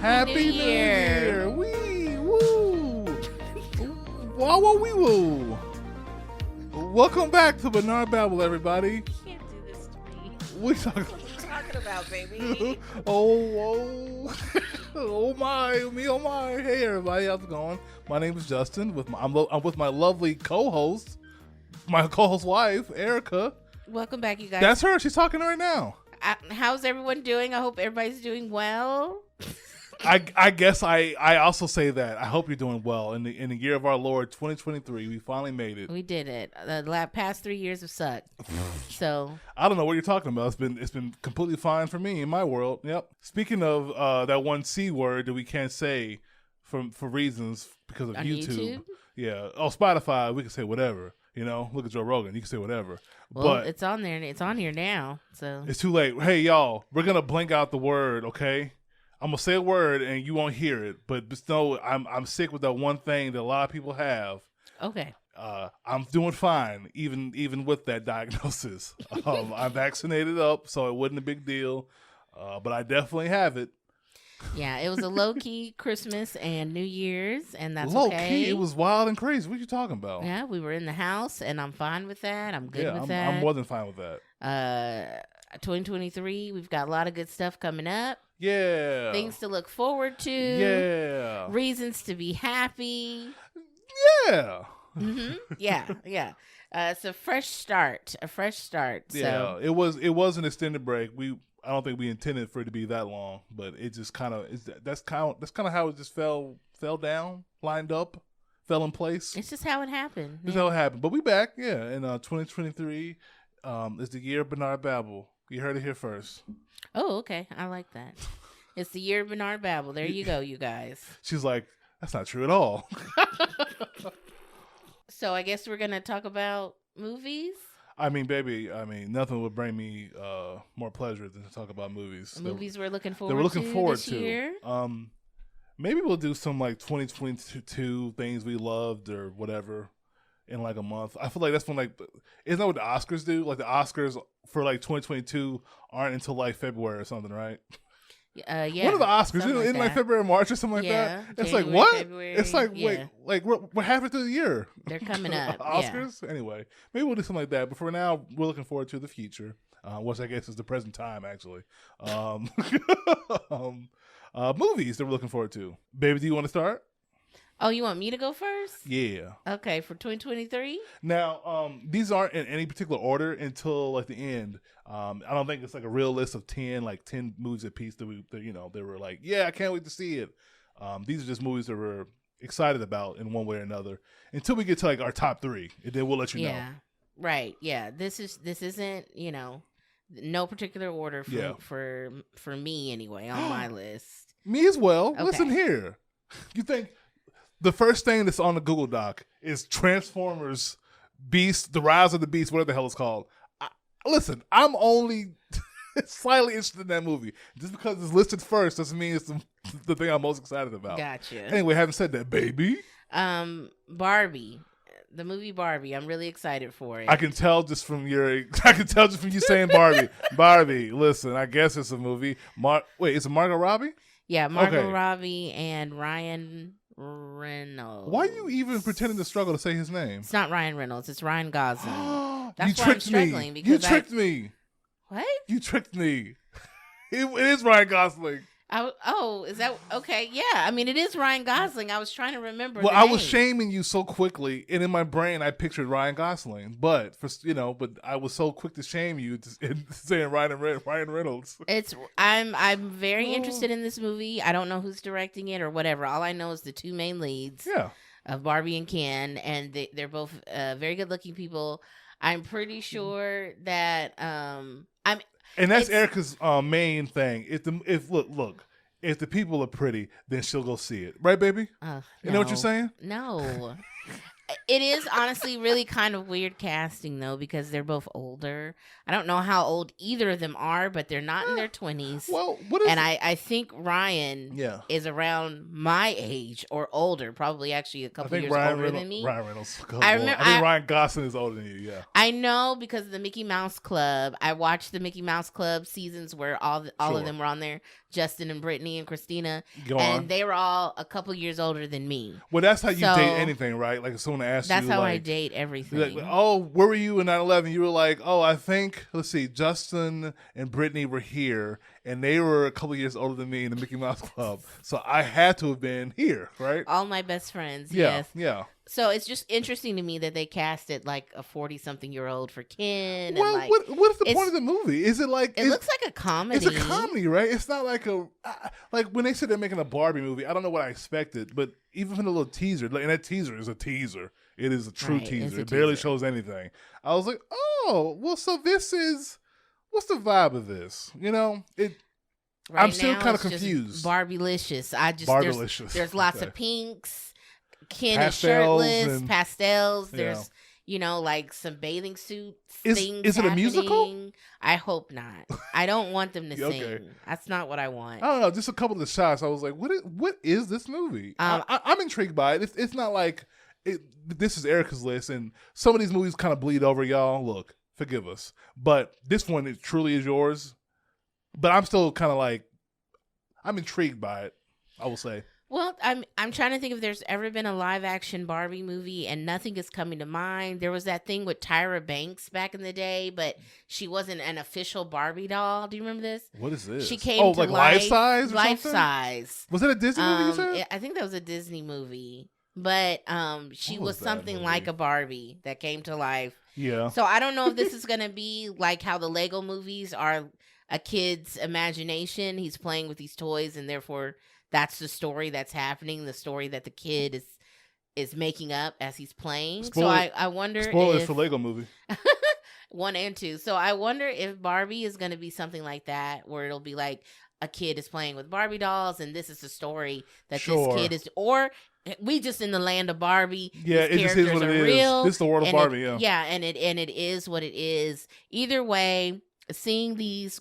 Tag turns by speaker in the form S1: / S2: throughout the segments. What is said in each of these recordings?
S1: Happy New Year. Wee woo. Wow, wow, wee woo. Welcome back to Barnard Babble, everybody.
S2: You can't do this to me.
S1: What are you
S2: Talking about, baby.
S1: oh my. Hey, everybody, how's it going? My name is Justin. I'm with my lovely co-host, my co-host wife, Erica.
S2: Welcome back, you guys.
S1: That's her. She's talking right now.
S2: How's everyone doing? I hope everybody's doing well.
S1: I guess I also say that. I hope you're doing well. In the year of our Lord 2023, we finally made it.
S2: We did it. The past 3 years have sucked. So
S1: I don't know what you're talking about. It's been completely fine for me in my world. Yep. Speaking of that one C word that we can't say for reasons because of
S2: on
S1: YouTube. Yeah. Oh, Spotify, we can say whatever. You know, look at Joe Rogan. You can say whatever.
S2: Well,
S1: but
S2: it's on there. It's on here now. So
S1: it's too late. Hey, y'all, we're gonna blink out the word, okay? I'm gonna say a word and you won't hear it, but just know I'm sick with that one thing that a lot of people have.
S2: Okay.
S1: I'm doing fine, even with that diagnosis. I'm vaccinated up, so it wasn't a big deal. But I definitely have it.
S2: Yeah, it was a low-key Christmas and New Year's, and that's
S1: low
S2: okay.
S1: Key, it was wild and crazy. What are you talking about?
S2: Yeah, we were in the house, and I'm fine with that. I'm good with that.
S1: I'm more than fine with that.
S2: 2023, we've got a lot of good stuff coming up.
S1: Yeah.
S2: Things to look forward to.
S1: Yeah.
S2: Reasons to be happy.
S1: Yeah.
S2: Mm-hmm. Yeah. It's a fresh start.
S1: Yeah.
S2: So.
S1: It was an extended break. I don't think we intended for it to be that long, but it just that's kind of how it just fell down, lined up, fell in place.
S2: It's just how it happened.
S1: It's how it happened. But we back, yeah. And 2023 is the year of Barnard Babble. You heard it here first.
S2: Oh, okay. I like that. It's the year of Barnard Babble. There you go, you guys.
S1: She's like, that's not true at all.
S2: So I guess we're gonna talk about movies.
S1: I mean, baby, nothing would bring me more pleasure than to talk about movies.
S2: Movies we're looking forward to.
S1: We're looking forward
S2: this
S1: to.
S2: Year.
S1: Maybe we'll do some like 2022 things we loved or whatever in like a month. I feel like that's when isn't that what the Oscars do? Like the Oscars for like 2022 aren't until like February or something, right?
S2: Yeah.
S1: What are the Oscars? In like February, March, or something like that? It's
S2: January,
S1: like what?
S2: February,
S1: it's like wait, what happened through the year?
S2: They're coming up.
S1: Oscars. Anyway, maybe we'll do something like that. But for now, we're looking forward to the future, which I guess is the present time actually. Movies that we're looking forward to. Baby, do you want to start?
S2: Oh, you want me to go first?
S1: Yeah.
S2: Okay, for 2023?
S1: Now, these aren't in any particular order until like the end. I don't think it's like a real list of 10 movies apiece that they were like, yeah, I can't wait to see it. These are just movies that we're excited about in one way or another until we get to like our top 3, and then we'll let you know.
S2: Right. Yeah. This isn't, no particular order for me anyway on my list.
S1: Me as well.
S2: Okay.
S1: Listen here. You think the first thing that's on the Google Doc is Transformers Beast, The Rise of the Beast, whatever the hell it's called. Listen, I'm only slightly interested in that movie. Just because it's listed first doesn't mean it's the thing I'm most excited about.
S2: Gotcha.
S1: Anyway, having said that, baby.
S2: Barbie. The movie Barbie. I'm really excited for it.
S1: I can tell just from you saying Barbie. Barbie, listen, I guess it's a movie. Wait, is it Margot Robbie?
S2: Yeah, Margot Robbie and Ryan Reynolds.
S1: Why are you even pretending to struggle to say his name?
S2: It's not Ryan Reynolds. It's Ryan Gosling. That's
S1: you
S2: why I'm
S1: tricked
S2: struggling.
S1: me.
S2: Because
S1: You tricked me.
S2: What?
S1: You tricked me. It is Ryan Gosling.
S2: Is that okay? Yeah, I mean it is Ryan Gosling. I was trying to remember.
S1: Well,
S2: the
S1: I
S2: name.
S1: was shaming you so quickly, and in my brain I pictured Ryan Gosling, but I was so quick to shame you saying Ryan Reynolds.
S2: I'm very interested in this movie. I don't know who's directing it or whatever. All I know is the two main leads.
S1: Yeah.
S2: Of Barbie and Ken, and they're both very good looking people. I'm pretty sure that
S1: And that's Erica's main thing. If the people are pretty, then she'll go see it, right, baby?
S2: No.
S1: You know what you're saying?
S2: No. It is honestly really kind of weird casting though, because they're both older. I don't know how old either of them are, but they're not in their 20s.
S1: Well, what is?
S2: And I think Ryan is around my age or older, probably actually a couple years older than me.
S1: Ryan Reynolds. I think Ryan Gosling is older than you. Yeah,
S2: I know because of the Mickey Mouse Club. I watched the Mickey Mouse Club seasons where all of them were on there. Justin and Brittany and Christina, and they were all a couple years older than me.
S1: Well, that's how you date anything, right? Like if someone asks you,
S2: that's how I date everything.
S1: Like, oh, where were you in 9/11? You were like, oh, I think, let's see, Justin and Brittany were here, and they were a couple years older than me in the Mickey Mouse Club, so I had to have been here, right?
S2: All my best friends,
S1: yeah,
S2: yes.
S1: Yeah.
S2: So it's just interesting to me that they casted like a 40-something-year-old for Ken.
S1: Well,
S2: and like,
S1: what is the point of the movie? Is it like
S2: it looks like a comedy?
S1: It's a comedy, right? It's not like like when they said they're making a Barbie movie. I don't know what I expected, but even from the little teaser, and that teaser is a teaser. It is a true teaser. It barely shows anything. I was like, oh, well, so this is what's the vibe of this? You know, it.
S2: Right,
S1: I'm still kind of confused.
S2: Barbie-licious. There's lots of pinks. Ken is shirtless, pastels. There's, like some bathing suits. Is
S1: it a musical?
S2: I hope not. I don't want them to sing. That's not what I want.
S1: I don't know. Just a couple of the shots. I was like, what is this movie? I'm intrigued by it. It's not like this is Erica's list, and some of these movies kind of bleed over, y'all. Look, forgive us. But this one, it truly is yours. But I'm still kind of like, I'm intrigued by it, I will say.
S2: Well, I'm trying to think if there's ever been a live action Barbie movie, and nothing is coming to mind. There was that thing with Tyra Banks back in the day, but she wasn't an official Barbie doll. Do you remember this?
S1: What is this?
S2: She came to
S1: like life size.
S2: Life size.
S1: Was it a Disney movie? You said?
S2: I think that was a Disney movie, but she was something like a Barbie that came to life.
S1: Yeah.
S2: So I don't know if this is gonna be like how the Lego movies are a kid's imagination. He's playing with these toys, and therefore that's the story that's happening, the story that the kid is making up as he's playing. I wonder
S1: spoilers for Lego movie
S2: 1 and 2. So I wonder if Barbie is going to be something like that, where it'll be like a kid is playing with Barbie dolls, and this is the story that this kid is, or we just in the land of Barbie.
S1: Yeah, it just is what it is. This is the world of Barbie.
S2: Yeah, and it is what it is. Either way, seeing these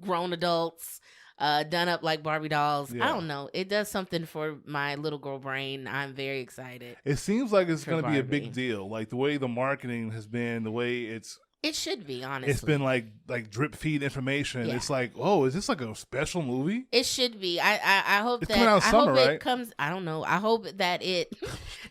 S2: grown adults done up like Barbie dolls, I don't know. It does something for my little girl brain. I'm very excited.
S1: It seems like it's going to be a big deal. Like the way the marketing has been, the way
S2: it should be, honestly.
S1: It's been like drip feed information. Yeah. It's like, oh, is this like a special movie?
S2: It should be. I hope
S1: it's coming out in summer, right?
S2: It comes. I don't know. I hope that it.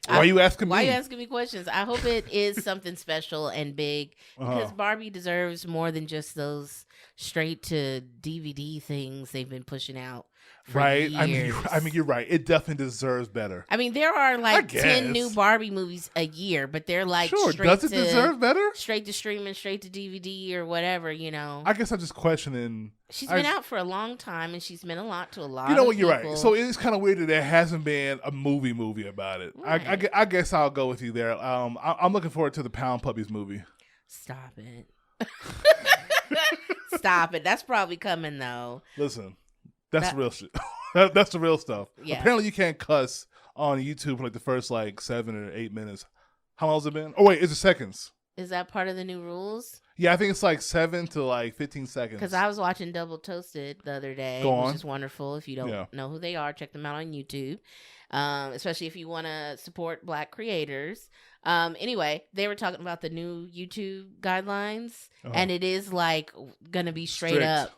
S1: Why are you asking me?
S2: Why are you asking me questions? I hope it is something special and big, because Barbie deserves more than just those straight to DVD things they've been pushing out.
S1: Right.
S2: Years.
S1: I mean, you're right. It definitely deserves better.
S2: I mean, there are like 10 new Barbie movies a year, but they're like
S1: does it deserve better?
S2: Straight to streaming, straight to DVD or whatever,
S1: I guess I'm just questioning.
S2: She's been out for a long time, and she's meant a lot to a lot of people.
S1: You know what? You're right. So it's kind of weird that there hasn't been a movie about it. Right. I guess I'll go with you there. I'm looking forward to the Pound Puppies movie.
S2: Stop it. Stop it. That's probably coming, though.
S1: Listen. That's the real shit. That's the real stuff.
S2: Yeah.
S1: Apparently, you can't cuss on YouTube for like the first 7 or 8 minutes. How long has it been? Oh wait, is it seconds?
S2: Is that part of the new rules?
S1: Yeah, I think it's 7 to 15 seconds.
S2: Because I was watching Double Toasted the other day, which is wonderful. If you don't know who they are, check them out on YouTube. Especially if you want to support Black creators. Anyway, they were talking about the new YouTube guidelines, and it is gonna be straight up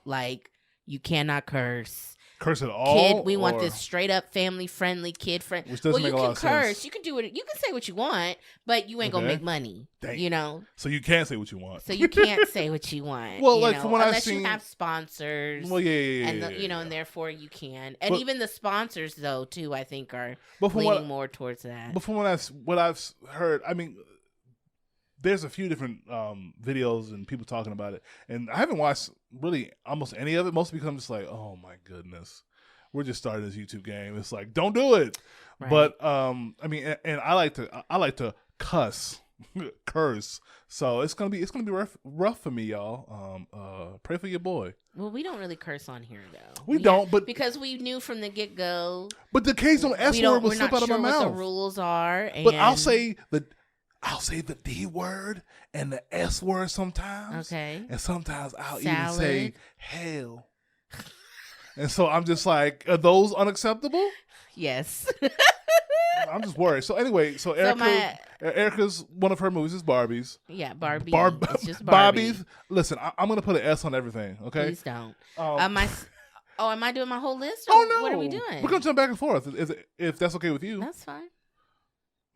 S2: you cannot curse.
S1: Curse at all?
S2: We want this straight up family friendly, kid friendly.
S1: Which doesn't make a lot of sense.
S2: You can curse. You can do it. You can say what you want, but you ain't gonna make money. Dang.
S1: So you can't say what you want.
S2: So you can't say what you want.
S1: Well, from what I've seen,
S2: unless you have sponsors.
S1: Well, yeah.
S2: And therefore you can. And even the sponsors, though, too, I think are leaning more towards that.
S1: But from what I've heard, I mean, there's a few different videos and people talking about it, and I haven't watched really almost any of it, mostly because I'm just like, oh my goodness, we're just starting this YouTube game. It's like, don't do it. Right. But I mean, and I like to cuss curse. So it's gonna be rough for me, y'all. Pray for your boy.
S2: Well, we don't really curse on here though.
S1: We don't, but
S2: because we knew from the get go.
S1: But the occasional S word will slip out of my mouth.
S2: What the rules are, and
S1: but I'll say the D word and the S word sometimes.
S2: Okay.
S1: And sometimes I'll even say hell. And so I'm just like, are those unacceptable?
S2: Yes.
S1: I'm just worried. So anyway, Erica's one of her movies is Barbie's.
S2: Yeah, Barbie. It's just Barbie.
S1: Bobby's. Listen, I'm going to put an S on everything, okay?
S2: Please don't. Am I doing my whole list?
S1: Oh, no.
S2: What are we doing?
S1: We're going to jump back and forth if that's okay with you.
S2: That's fine.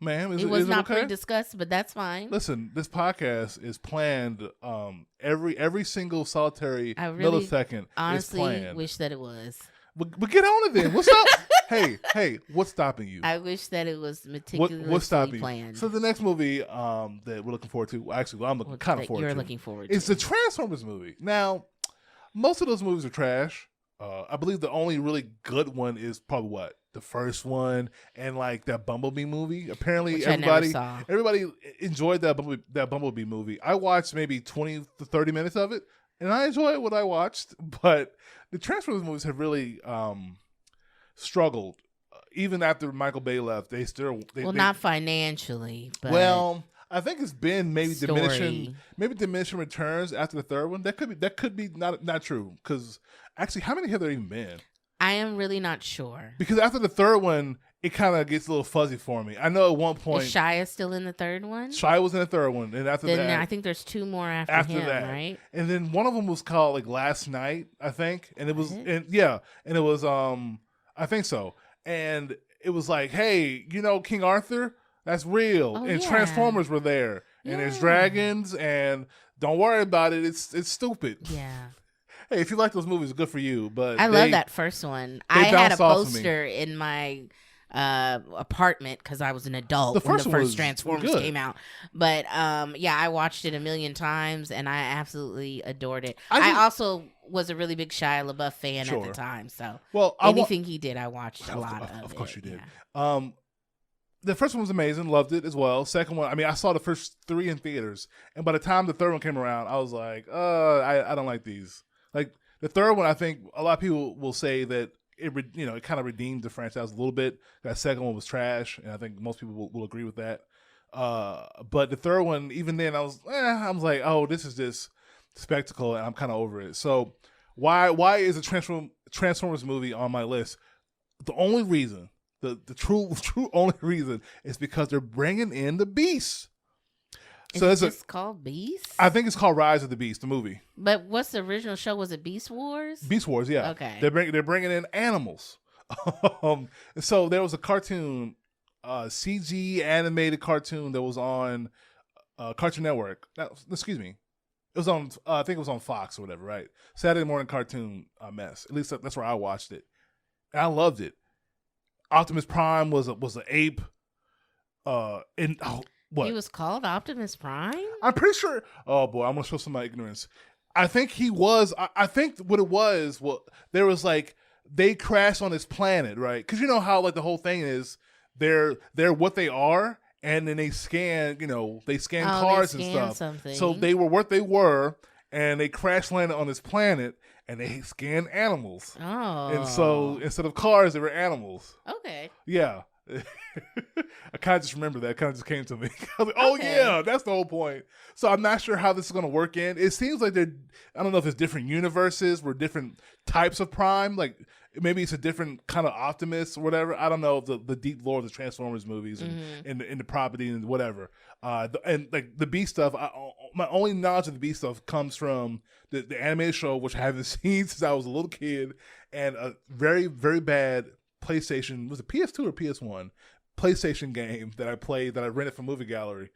S1: Ma'am,
S2: it was not
S1: okay?
S2: pre-discussed, but that's fine.
S1: Listen, this podcast is planned. Every single solitary millisecond is planned.
S2: Honestly, wish that it was.
S1: But get on it then. What's up? hey, what's stopping you?
S2: I wish that it was meticulously
S1: what's stopping
S2: planned.
S1: You? So the next movie that we're looking forward to, I'm looking kind of forward to.
S2: You're looking forward to.
S1: It's the Transformers movie. Now, most of those movies are trash. I believe the only really good one is probably the first one, and like that Bumblebee movie. Apparently,
S2: which
S1: everybody enjoyed that Bumblebee movie. I watched maybe 20 to 30 minutes of it, and I enjoyed what I watched. But the Transformers movies have really struggled. Even after Michael Bay left, they
S2: not financially, but
S1: I think it's been maybe diminishing returns after the third one. That could be not true, because actually, how many have there even been?
S2: I am really not sure.
S1: Because after the third one, it kind of gets a little fuzzy for me. I know at one point...
S2: Is Shia still in the third one?
S1: Shia was in the third one. And after that...
S2: I think there's two more after him, that. Right?
S1: And then one of them was called like Last Night, I think. And it was... And it was... I think so. And it was like, hey, King Arthur? That's real. And Transformers were there. And there's dragons. And don't worry about it. It's stupid.
S2: Yeah.
S1: Hey, if you like those movies, good for you. But
S2: I love that first one. I had a poster in my apartment because I was an adult when the first Transformers came out. But I watched it a million times and I absolutely adored it. I also was a really big Shia LaBeouf fan at the time. So anything he did, I watched a lot of.
S1: Of course you did. Yeah. The first one was amazing. Loved it as well. Second one, I saw the first 3 in theaters. And by the time the third one came around, I was like, I don't like these. Like the third one, I think a lot of people will say that it kind of redeemed the franchise a little bit. That second one was trash, and I think most people will agree with that. But the third one, even then, I was like, oh, this is just spectacle, and I'm kind of over it. So why is a Transformers movie on my list? The only reason, the true only reason, is because they're bringing in the Beast.
S2: So is it just called Beast?
S1: I think it's called Rise of the Beast, the movie.
S2: But what's the original show? Was it Beast Wars?
S1: Beast Wars, yeah.
S2: Okay.
S1: They're bringing in animals. So there was a cartoon, CG animated cartoon that was on Cartoon Network. Excuse me. It was on, I think it was on Fox or whatever, right? Saturday morning cartoon mess. At least that's where I watched it. And I loved it. Optimus Prime was an ape. What?
S2: He was called Optimus Prime?
S1: I'm pretty sure. Oh, boy. I'm going to show some of my ignorance. I think he was. I think what it was, there was like, they crashed on this planet, right? Because you know how like the whole thing is, they're what they are, and then they scan, cars and stuff.
S2: Something.
S1: So they were what they were, and they crash landed on this planet, and they scanned animals.
S2: Oh.
S1: And so instead of cars, they were animals.
S2: Okay.
S1: Yeah. I kind of just remember that. It kind of just came to me. I was like, oh, yeah, that's the whole point. So I'm not sure how this is going to work in. It seems like I don't know if it's different universes where different types of Prime. Like maybe it's a different kind of Optimus or whatever. I don't know the deep lore of the Transformers movies and the property and whatever. And like the Beast stuff, my only knowledge of the Beast stuff comes from the animated show, which I haven't seen since I was a little kid, and a very, very bad PlayStation, was it PS2 or PS1 PlayStation game that I played, that I rented from Movie Gallery,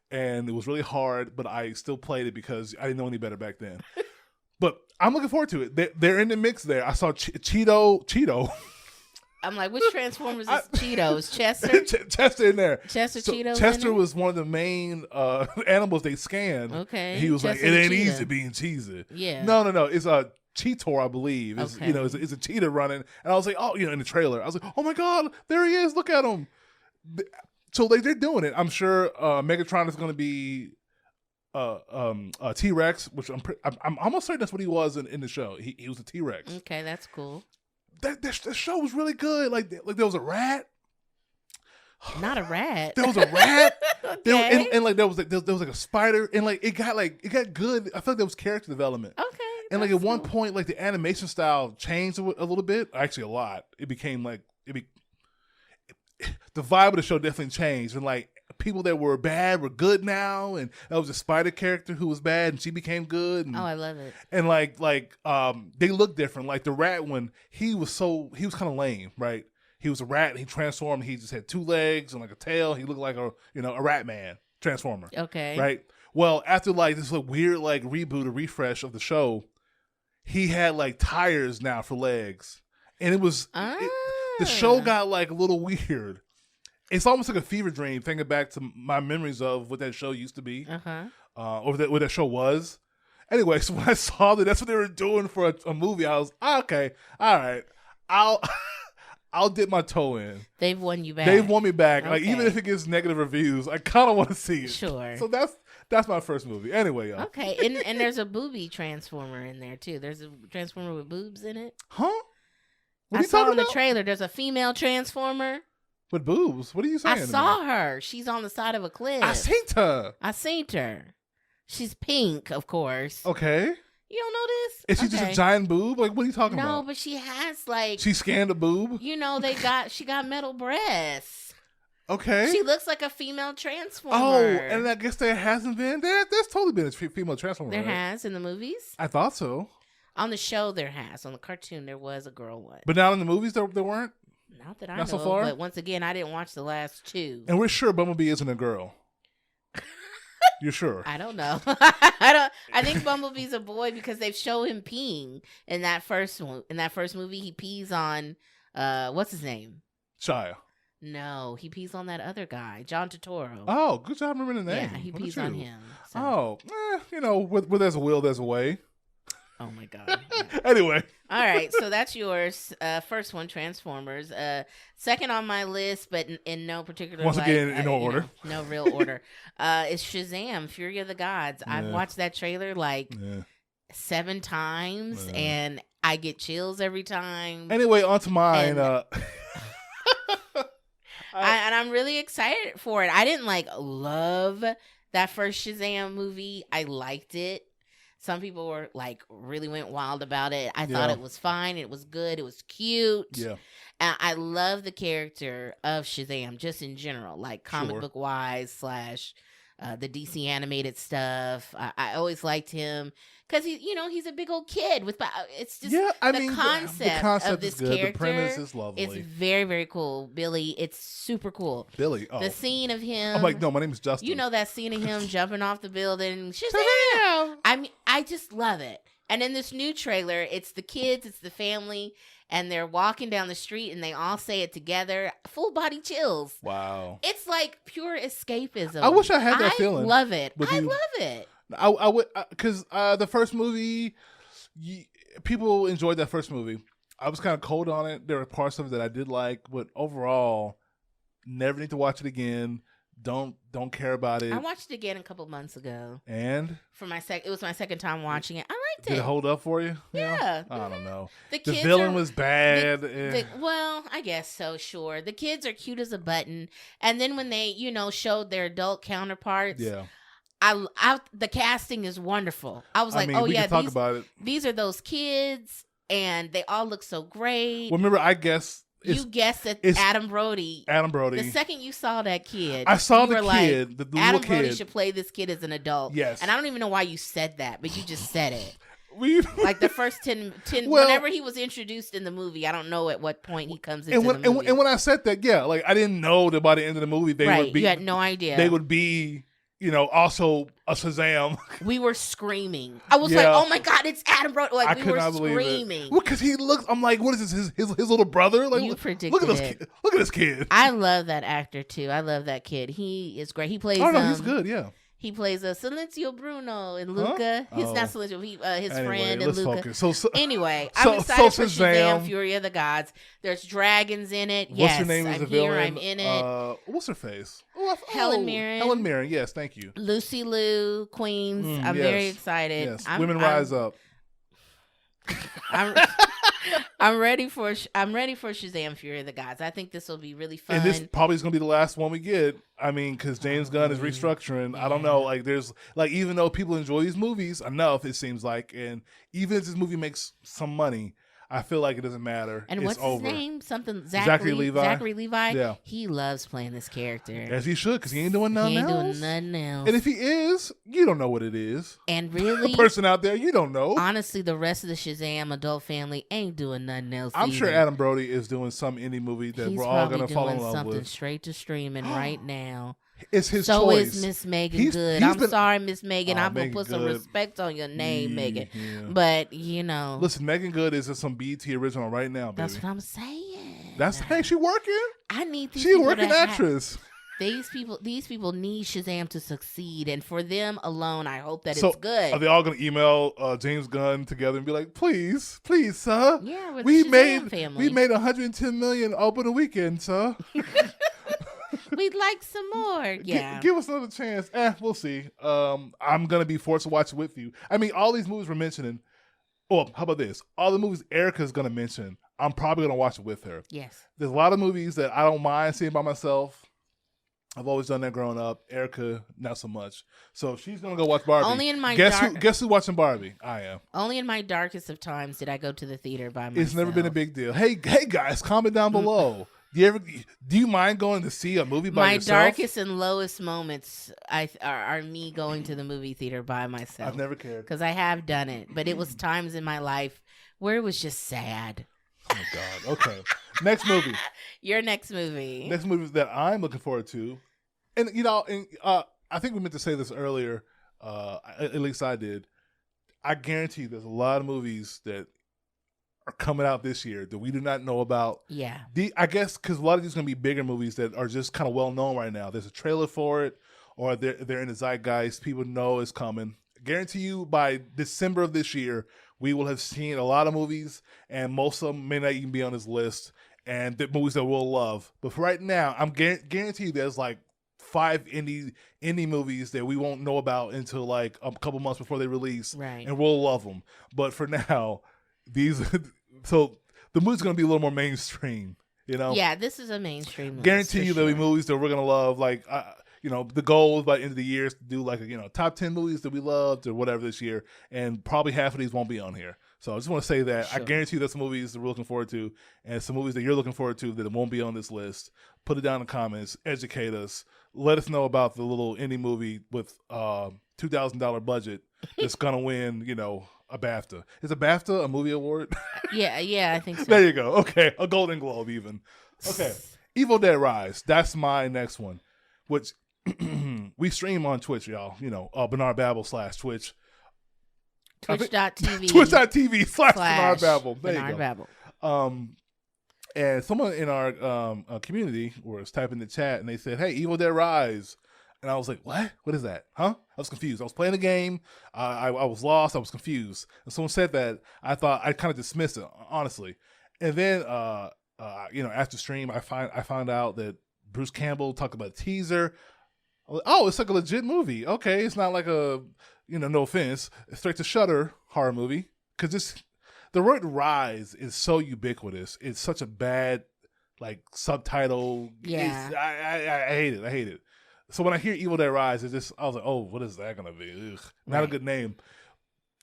S1: and it was really hard, but I still played it because I didn't know any better back then. But I'm looking forward to it. They're in the mix there. I saw Cheeto.
S2: I'm like, which Transformers is Cheetos? Chester?
S1: Chester in there.
S2: Cheeto.
S1: Chester was one of the main animals they scanned.
S2: Okay.
S1: And he was Chester, like, it ain't easy being cheesy.
S2: Yeah.
S1: No. It's a Cheetor, I believe. It's, it's a cheetah running. And I was like, in the trailer, I was like, oh my God, there he is. Look at him. So they're doing it. I'm sure Megatron is going to be T-Rex, which I'm almost certain that's what he was in the show. He was a T-Rex.
S2: Okay, that's cool.
S1: That show was really good. Like there was a rat.
S2: Not a rat.
S1: There was a rat.
S2: Okay.
S1: And like there was like a spider, and like it got good. I feel like there was character development.
S2: Okay.
S1: And like at one point, like the animation style changed a little bit. Actually, a lot. It became like the vibe of the show definitely changed, and like people that were bad were good now, and that was a spider character who was bad, and she became good. And,
S2: I love it.
S1: And like they look different. Like the rat one, he was kind of lame, right? He was a rat, and he transformed. He just had 2 legs and like a tail. He looked like a rat man transformer.
S2: Okay.
S1: Right. Well, after like this weird like reboot or refresh of the show, he had like tires now for legs, and it was the show got like a little weird. It's almost like a fever dream thinking back to my memories of what that show used to be, or what that show was. Anyway, so when I saw that's what they were doing for a movie, I was okay, all right, I'll dip my toe in.
S2: They've won you back.
S1: They've won me back.
S2: Okay.
S1: Like even if it gets negative reviews, I kind of want to see it.
S2: Sure.
S1: So that's my first movie. Anyway, y'all.
S2: Okay, and there's a booby transformer in there too. There's a transformer with boobs in it.
S1: Huh?
S2: I saw in the trailer. There's a female transformer
S1: with boobs. What are you saying?
S2: I saw her. She's on the side of a cliff.
S1: I seen her.
S2: She's pink, of course.
S1: Okay.
S2: You don't know this?
S1: Is she just a giant boob? Like, what are you talking about?
S2: No, but she has like.
S1: She scanned a boob.
S2: She got metal breasts.
S1: Okay.
S2: She looks like a female transformer.
S1: Oh, and I guess there hasn't been. There's totally been a female transformer.
S2: There
S1: right?
S2: has in the movies.
S1: I thought so.
S2: On the show, there has. On the cartoon, there was a girl one.
S1: But now in the movies, there weren't?
S2: Not that I know so far? But once again, I didn't watch the last 2.
S1: And we're sure Bumblebee isn't a girl. You're sure?
S2: I don't know. I think Bumblebee's a boy because they've shown him peeing in that first one. In that first movie, he pees on what's his name?
S1: Shia.
S2: No, he pees on that other guy, John Turturro.
S1: Oh, good job remembering the name.
S2: Yeah, he pees on him.
S1: So. Oh, where there's a will, there's a way.
S2: Oh my God. Yeah.
S1: Anyway.
S2: All right, so that's yours. First one, Transformers. Second on my list, but in no particular
S1: Once again, in no order.
S2: No real order. Is Shazam, Fury of the Gods. Yeah. I've watched that trailer 7 times, and I get chills every time.
S1: Anyway, on to mine. And
S2: I'm really excited for it. I didn't love that first Shazam movie. I liked it. Some people were really went wild about it. I thought it was fine. It was good. It was cute.
S1: Yeah.
S2: And I love the character of Shazam just in general, comic book wise / the DC animated stuff. I always liked him because he's a big old kid with. It's just the concept of this character.
S1: The premise is lovely.
S2: It's very, very cool. Billy, it's super cool.
S1: Billy, oh.
S2: The scene of him.
S1: I'm like, no, my name is Justin.
S2: You know that scene of him jumping off the building. Shazam! I mean, I just love it. And in this new trailer, it's the kids, it's the family, and they're walking down the street, and they all say it together. Full body chills.
S1: Wow.
S2: It's like pure escapism.
S1: I wish I had that feeling.
S2: I love it. I love it.
S1: I would, because the first movie, people enjoyed that first movie. I was kind of cold on it. There were parts of it that I did like, but overall, never need to watch it again. Don't care about it.
S2: I watched it again a couple months ago.
S1: And?
S2: It was my second time watching it. I liked it.
S1: Did it hold up for you?
S2: Yeah.
S1: I don't know.
S2: The
S1: villain was bad.
S2: Well, I guess so, sure. The kids are cute as a button. And then when they, showed their adult counterparts.
S1: Yeah.
S2: The casting is wonderful. I was like,
S1: talk about it.
S2: These are those kids, and they all look so great.
S1: Well, remember, I guess
S2: you guessed that Adam Brody.
S1: Adam Brody.
S2: The second you saw that kid,
S1: I saw the kid. The
S2: Adam
S1: little
S2: Brody
S1: kid
S2: should play this kid as an adult.
S1: Yes,
S2: and I don't even know why you said that, but you just said it. The first 10
S1: well,
S2: whenever he was introduced in the movie, I don't know at what point he comes into the movie.
S1: And when I said that, I didn't know that by the end of the movie they would be.
S2: You had no idea.
S1: They would be. Also a Shazam.
S2: We were screaming. I was like, "Oh my God, it's Adam Brody!"
S1: I
S2: we
S1: could
S2: were
S1: not
S2: screaming.
S1: Believe it. Well, because he looks. I'm like, what is this? His little brother?
S2: You predicted
S1: look at Look at this kid.
S2: I love that actor too. I love that kid. He is great. He plays.
S1: Oh no, he's good. Yeah.
S2: He plays a Silencio Bruno in Luca. He's not Silencio. His friend in Luca. Anyway, I'm excited for Shazam! Fury of the Gods. There's dragons in it.
S1: What's her name?
S2: I'm here. I'm in it.
S1: What's her face?
S2: Helen Mirren.
S1: Helen Mirren. Yes, thank you.
S2: Lucy Liu, Queens. I'm very excited.
S1: Yes. Women rise up.
S2: I'm ready for Shazam! Fury of the Gods. I think this will be really fun.
S1: And this probably is going to be the last one we get. I mean, because James Gunn is restructuring. Yeah. I don't know. Like, there's even though people enjoy these movies enough, it seems like, and even if this movie makes some money, I feel like it doesn't matter.
S2: And
S1: it's
S2: what's
S1: over.
S2: His name? Something Zachary Levi. Zachary Levi.
S1: Yeah.
S2: He loves playing this character.
S1: As he should, because he ain't doing nothing else.
S2: He ain't doing nothing else.
S1: And if he is, you don't know what it is.
S2: And really,
S1: a person out there, you don't know.
S2: Honestly, the rest of the Shazam adult family ain't doing nothing else.
S1: I'm sure Adam Brody is doing some indie movie that we're all gonna fall in love
S2: something
S1: with.
S2: Straight to streaming right now.
S1: It's his
S2: choice.
S1: So
S2: is Miss Megan Good. I'm sorry, Miss Megan. I'm going to put some respect on your name, Megan. Yeah. But,
S1: Listen, Megan Good is some BET original right now, baby.
S2: That's what I'm saying.
S1: Hey, she working.
S2: I need these
S1: She a working actress.
S2: These people need Shazam to succeed. And for them alone, I hope that it's good.
S1: Are they all going to email James Gunn together and be like, please, sir.
S2: Yeah, we're the Shazam family.
S1: We made $110 million over the weekend, sir.
S2: We'd like some more. Yeah.
S1: Give us another chance. We'll see. I'm going to be forced to watch it with you. I mean, all these movies we're mentioning. Oh, how about this? All the movies Erica's going to mention, I'm probably going to watch it with her.
S2: Yes.
S1: There's a lot of movies that I don't mind seeing by myself. I've always done that growing up. Erica, not so much. So if she's going to go watch Barbie.
S2: Only in my
S1: guess who's watching Barbie? I am.
S2: Only in my darkest of times did I go to the theater by myself.
S1: It's never been a big deal. Hey guys, comment down below. Do you mind going to see a movie by yourself?
S2: My darkest and lowest moments are me going to the movie theater by myself.
S1: I've never cared.
S2: Because I have done it. But it was times in my life where it was just sad.
S1: Oh, my God. Okay. Next movie.
S2: Your next movie.
S1: Next movie that I'm looking forward to. And, I think we meant to say this earlier. At least I did. I guarantee there's a lot of movies that are coming out this year that we do not know about.
S2: Yeah.
S1: I guess because a lot of these are going to be bigger movies that are just kind of well known right now. There's a trailer for it, or they're in the zeitgeist. People know it's coming. I guarantee you by December of this year, we will have seen a lot of movies, and most of them may not even be on this list, and the movies that we'll love. But for right now, I'm guarantee you there's like 5 indie movies that we won't know about until like a couple months before they release,
S2: right?
S1: And we'll love them. But for now, so the movie's going to be a little more mainstream,
S2: Yeah, this is a mainstream movie.
S1: Guarantee you there'll be movies that we're going to love. Like, the goal is by the end of the year is to do like, top 10 movies that we loved or whatever this year. And probably half of these won't be on here. So I just want to say that. Sure. I guarantee you there's some movies that we're looking forward to and some movies that you're looking forward to that won't be on this list. Put it down in the comments. Educate us. Let us know about the little indie movie with $2,000 budget that's going to win, a BAFTA. Is a BAFTA a movie award?
S2: Yeah, I think so.
S1: There you go. Okay, a Golden Globe even. Okay, Evil Dead Rise. That's my next one, which we stream on Twitch, y'all. Barnard Babble /Twitch.
S2: Twitch.tv.
S1: Twitch.tv/Barnard Babble. There
S2: Barnard
S1: you go.
S2: Babble.
S1: And someone in our community was typing in the chat, and they said, "Hey, Evil Dead Rise." And I was like, what? What is that? Huh? I was confused. I was playing the game. I was lost. I was confused. And someone said that. I thought I kind of dismissed it, honestly. And then, after stream, I found out that Bruce Campbell talked about a teaser. I was like, oh, it's like a legit movie. Okay, it's not like a, no offense, straight to Shudder horror movie. Because the word Rise is so ubiquitous. It's such a bad, subtitle.
S2: Yeah.
S1: I hate it. I hate it. So when I hear Evil Dead Rise, I was like, oh, what is that going to be? Ugh, not a good name.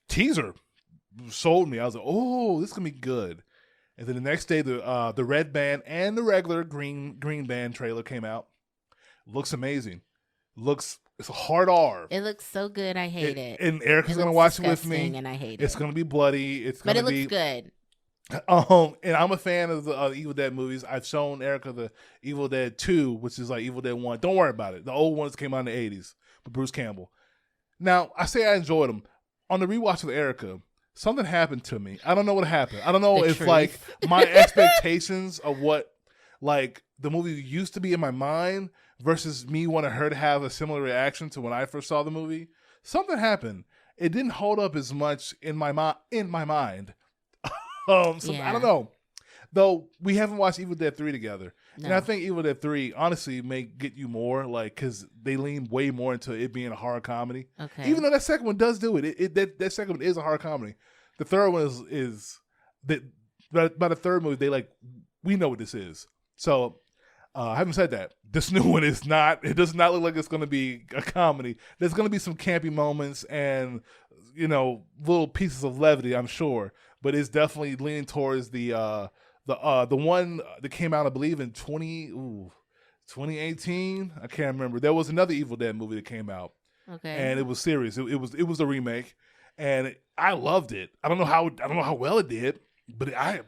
S1: Teaser sold me. I was like, oh, this is going to be good. And then the next day, the red band and the regular green band trailer came out. Looks amazing. It's a hard R.
S2: It looks so good. I hate it.
S1: And Erica's going to watch it with me.
S2: And I hate it.
S1: It's going to be bloody.
S2: But it looks good.
S1: And I'm a fan of the Evil Dead movies. I've shown Erica the Evil Dead 2, which is like Evil Dead 1. Don't worry about it. The old ones came out in the 80s with Bruce Campbell. Now, I say I enjoyed them. On the rewatch with Erica, something happened to me. I don't know what happened. I don't know if my expectations of what the the movie used to be in my mind versus me wanting her to have a similar reaction to when I first saw the movie, something happened. It didn't hold up as much in my mind. I don't know. Though we haven't watched Evil Dead 3 together. No. And I think Evil Dead 3 honestly may get you more, like, because they lean way more into it being a horror comedy. Okay. Even though that second one does do it. That second one is a horror comedy. The third one is that by the third movie, we know what this is. So, having said that, this new one is not, it does not look like it's going to be a comedy. There's going to be some campy moments and, little pieces of levity, I'm sure. But it's definitely leaning towards the one that came out, I believe, in 2018. I can't remember. There was another Evil Dead movie that came out. Okay. And it was serious. It was a remake. And I loved it. I don't know how well it did, but I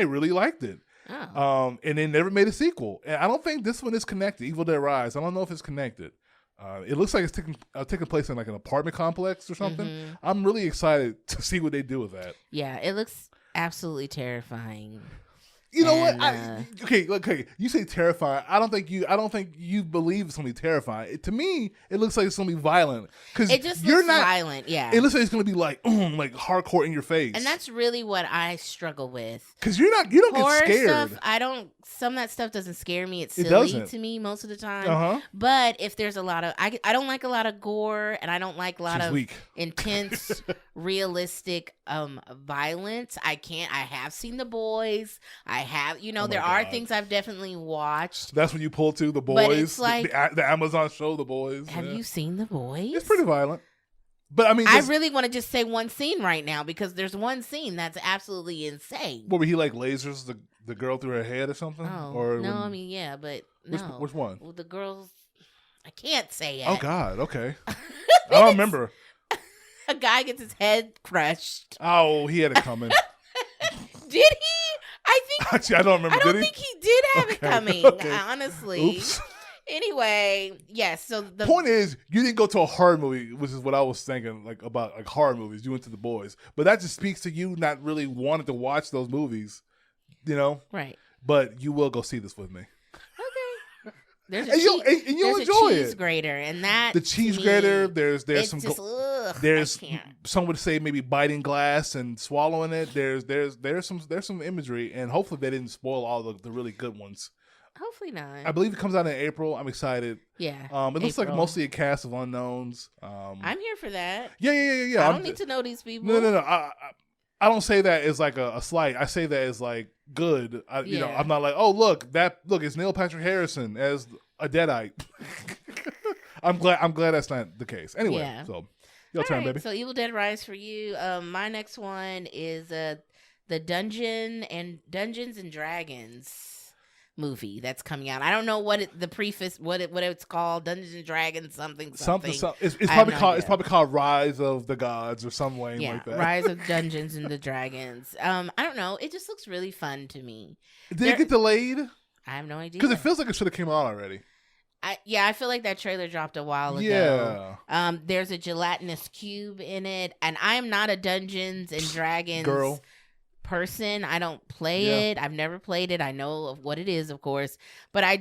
S1: really liked it. Oh. And they never made a sequel. And I don't think this one is connected. Evil Dead Rise. I don't know if it's connected. It looks like it's taking place in like an apartment complex or something. Mm-hmm. I'm really excited to see what they do with that.
S2: Yeah, it looks absolutely terrifying.
S1: You know what? Okay. You say terrifying. I don't think you believe it's gonna be terrifying. To me, it looks like it's gonna be violent. Because
S2: it just looks violent. Yeah,
S1: it looks like it's gonna be like hardcore in your face.
S2: And that's really what I struggle with.
S1: Because you don't
S2: horror
S1: get scared.
S2: Stuff, some of that stuff doesn't scare me. It's silly to me most of the time. Uh-huh. But if there's a lot of, I don't like a lot of gore, and I don't like a lot of intense, realistic violence. I have seen The Boys. There are things I've definitely watched.
S1: That's when you pull to The Boys. But it's like the Amazon show, The Boys.
S2: Have you seen The Boys?
S1: It's pretty violent. But I mean,
S2: I really want to just say one scene right now because there's one scene that's absolutely insane.
S1: What, where he lasers the girl through her head or something?
S2: Oh, no, but no.
S1: Which one?
S2: Well, the girls, I can't say it.
S1: Oh God, okay. I don't remember.
S2: A guy gets his head crushed.
S1: Oh, he had it coming.
S2: Did he? I think.
S1: Actually, I don't remember.
S2: I don't think he did have it coming. Okay. Honestly.
S1: Oops.
S2: Anyway, yes. So the
S1: point is, you didn't go to a horror movie, which is what I was thinking, about horror movies. You went to The Boys, but that just speaks to you not really wanting to watch those movies,
S2: Right.
S1: But you will go see this with me.
S2: Okay. There's
S1: you'll enjoy it.
S2: Cheese grater, and that
S1: the cheese grater. There's some.
S2: Just,
S1: there's some would say maybe biting glass and swallowing it. There's some imagery, and hopefully they didn't spoil all the really good ones.
S2: Hopefully not.
S1: I believe it comes out in April. I'm excited.
S2: Yeah.
S1: It looks like mostly a cast of unknowns.
S2: I'm here for that.
S1: Yeah.
S2: I don't need to know these people.
S1: No. I don't say that as like a slight. I say that as like good. I'm not like, oh look, it's Neil Patrick Harrison as a Deadite. I'm glad that's not the case. Anyway, so your turn, baby.
S2: So Evil Dead Rise for you. My next one is the Dungeons and Dragons movie that's coming out. I don't know what it's called. Dungeons and Dragons something.
S1: It's probably called Rise of the Gods or some way like that.
S2: Rise of Dungeons and the Dragons. I don't know. It just looks really fun to me.
S1: Did it get delayed?
S2: I have no idea.
S1: Because it feels like it should have came out already.
S2: I feel like that trailer dropped a while ago. Yeah. There's a gelatinous cube in it, and I am not a Dungeons and Dragons girl. Person. I don't play it. I've never played it. I know of what it is, of course, but I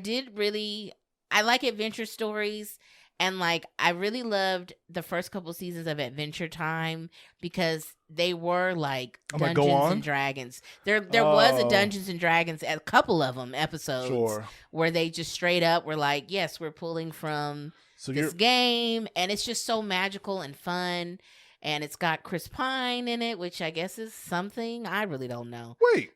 S2: like adventure stories, and I really loved the first couple seasons of Adventure Time because they were like Dungeons and Dragons. There was a Dungeons and Dragons, a couple of them episodes where they just straight up were like, yes, we're pulling from this game, and it's just so magical and fun. And it's got Chris Pine in it, which I guess is something. I really don't know. What?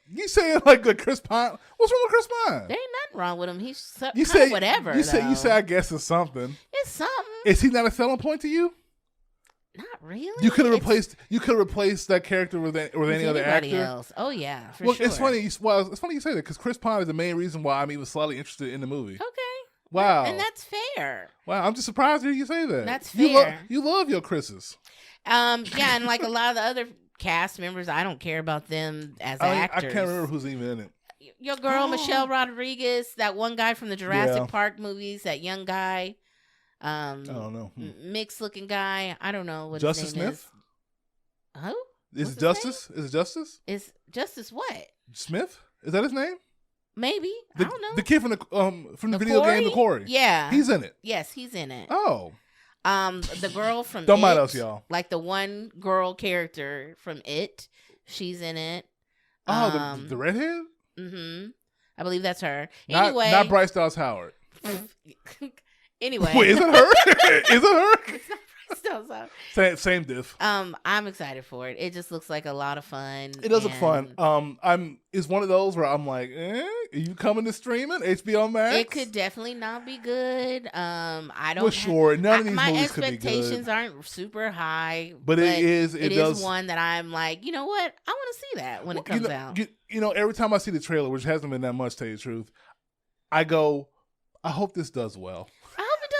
S1: You saying like Chris Pine? What's wrong with Chris Pine?
S2: There ain't nothing wrong with him. He's whatever.
S1: You say I guess it's something.
S2: It's something.
S1: Is he not a selling point to you?
S2: Not really.
S1: You could have replaced that character with any other actor
S2: else. Oh yeah, for sure.
S1: It's funny you say that because Chris Pine is the main reason why I'm even slightly interested in the movie.
S2: Okay.
S1: Wow.
S2: And that's fair.
S1: Wow, I'm just surprised to hear you say that.
S2: That's fair.
S1: You love your Chris's.
S2: Yeah, and like a lot of the other cast members, I don't care about them as actors.
S1: I can't remember who's even in it.
S2: Your girl, Michelle Rodriguez, that one guy from the Jurassic Park movies, that young guy.
S1: I don't know.
S2: Mixed looking guy. I don't know what
S1: Justice
S2: his name
S1: Smith?
S2: is. Who?
S1: Is it Justice? Is it Justice?
S2: Is Justice what?
S1: Smith? Is that his name?
S2: Maybe. I don't know.
S1: The kid from the video game, the Corey.
S2: Yeah,
S1: he's in it.
S2: Yes, he's in it.
S1: Oh.
S2: The girl from
S1: Don't mind us, y'all.
S2: Like the one girl character from It, she's in it.
S1: Oh, the redhead.
S2: Mm-hmm. I believe that's her.
S1: Anyway, not Bryce Dallas Howard.
S2: Anyway,
S1: wait, is it her? Is it her?
S2: Still so.
S1: Same diff.
S2: I'm excited for it. It just looks like a lot of fun.
S1: It does look fun. It's one of those where I'm like, are you coming to streaming HBO Max?
S2: It could definitely not be good. I don't.
S1: For sure, none of these
S2: my
S1: movies could be good.
S2: My expectations aren't super high,
S1: but it is. It
S2: is one that I'm like, you know what? I want to see that when it comes out.
S1: You know, every time I see the trailer, which hasn't been that much, to tell you the truth, I go, I hope this does well.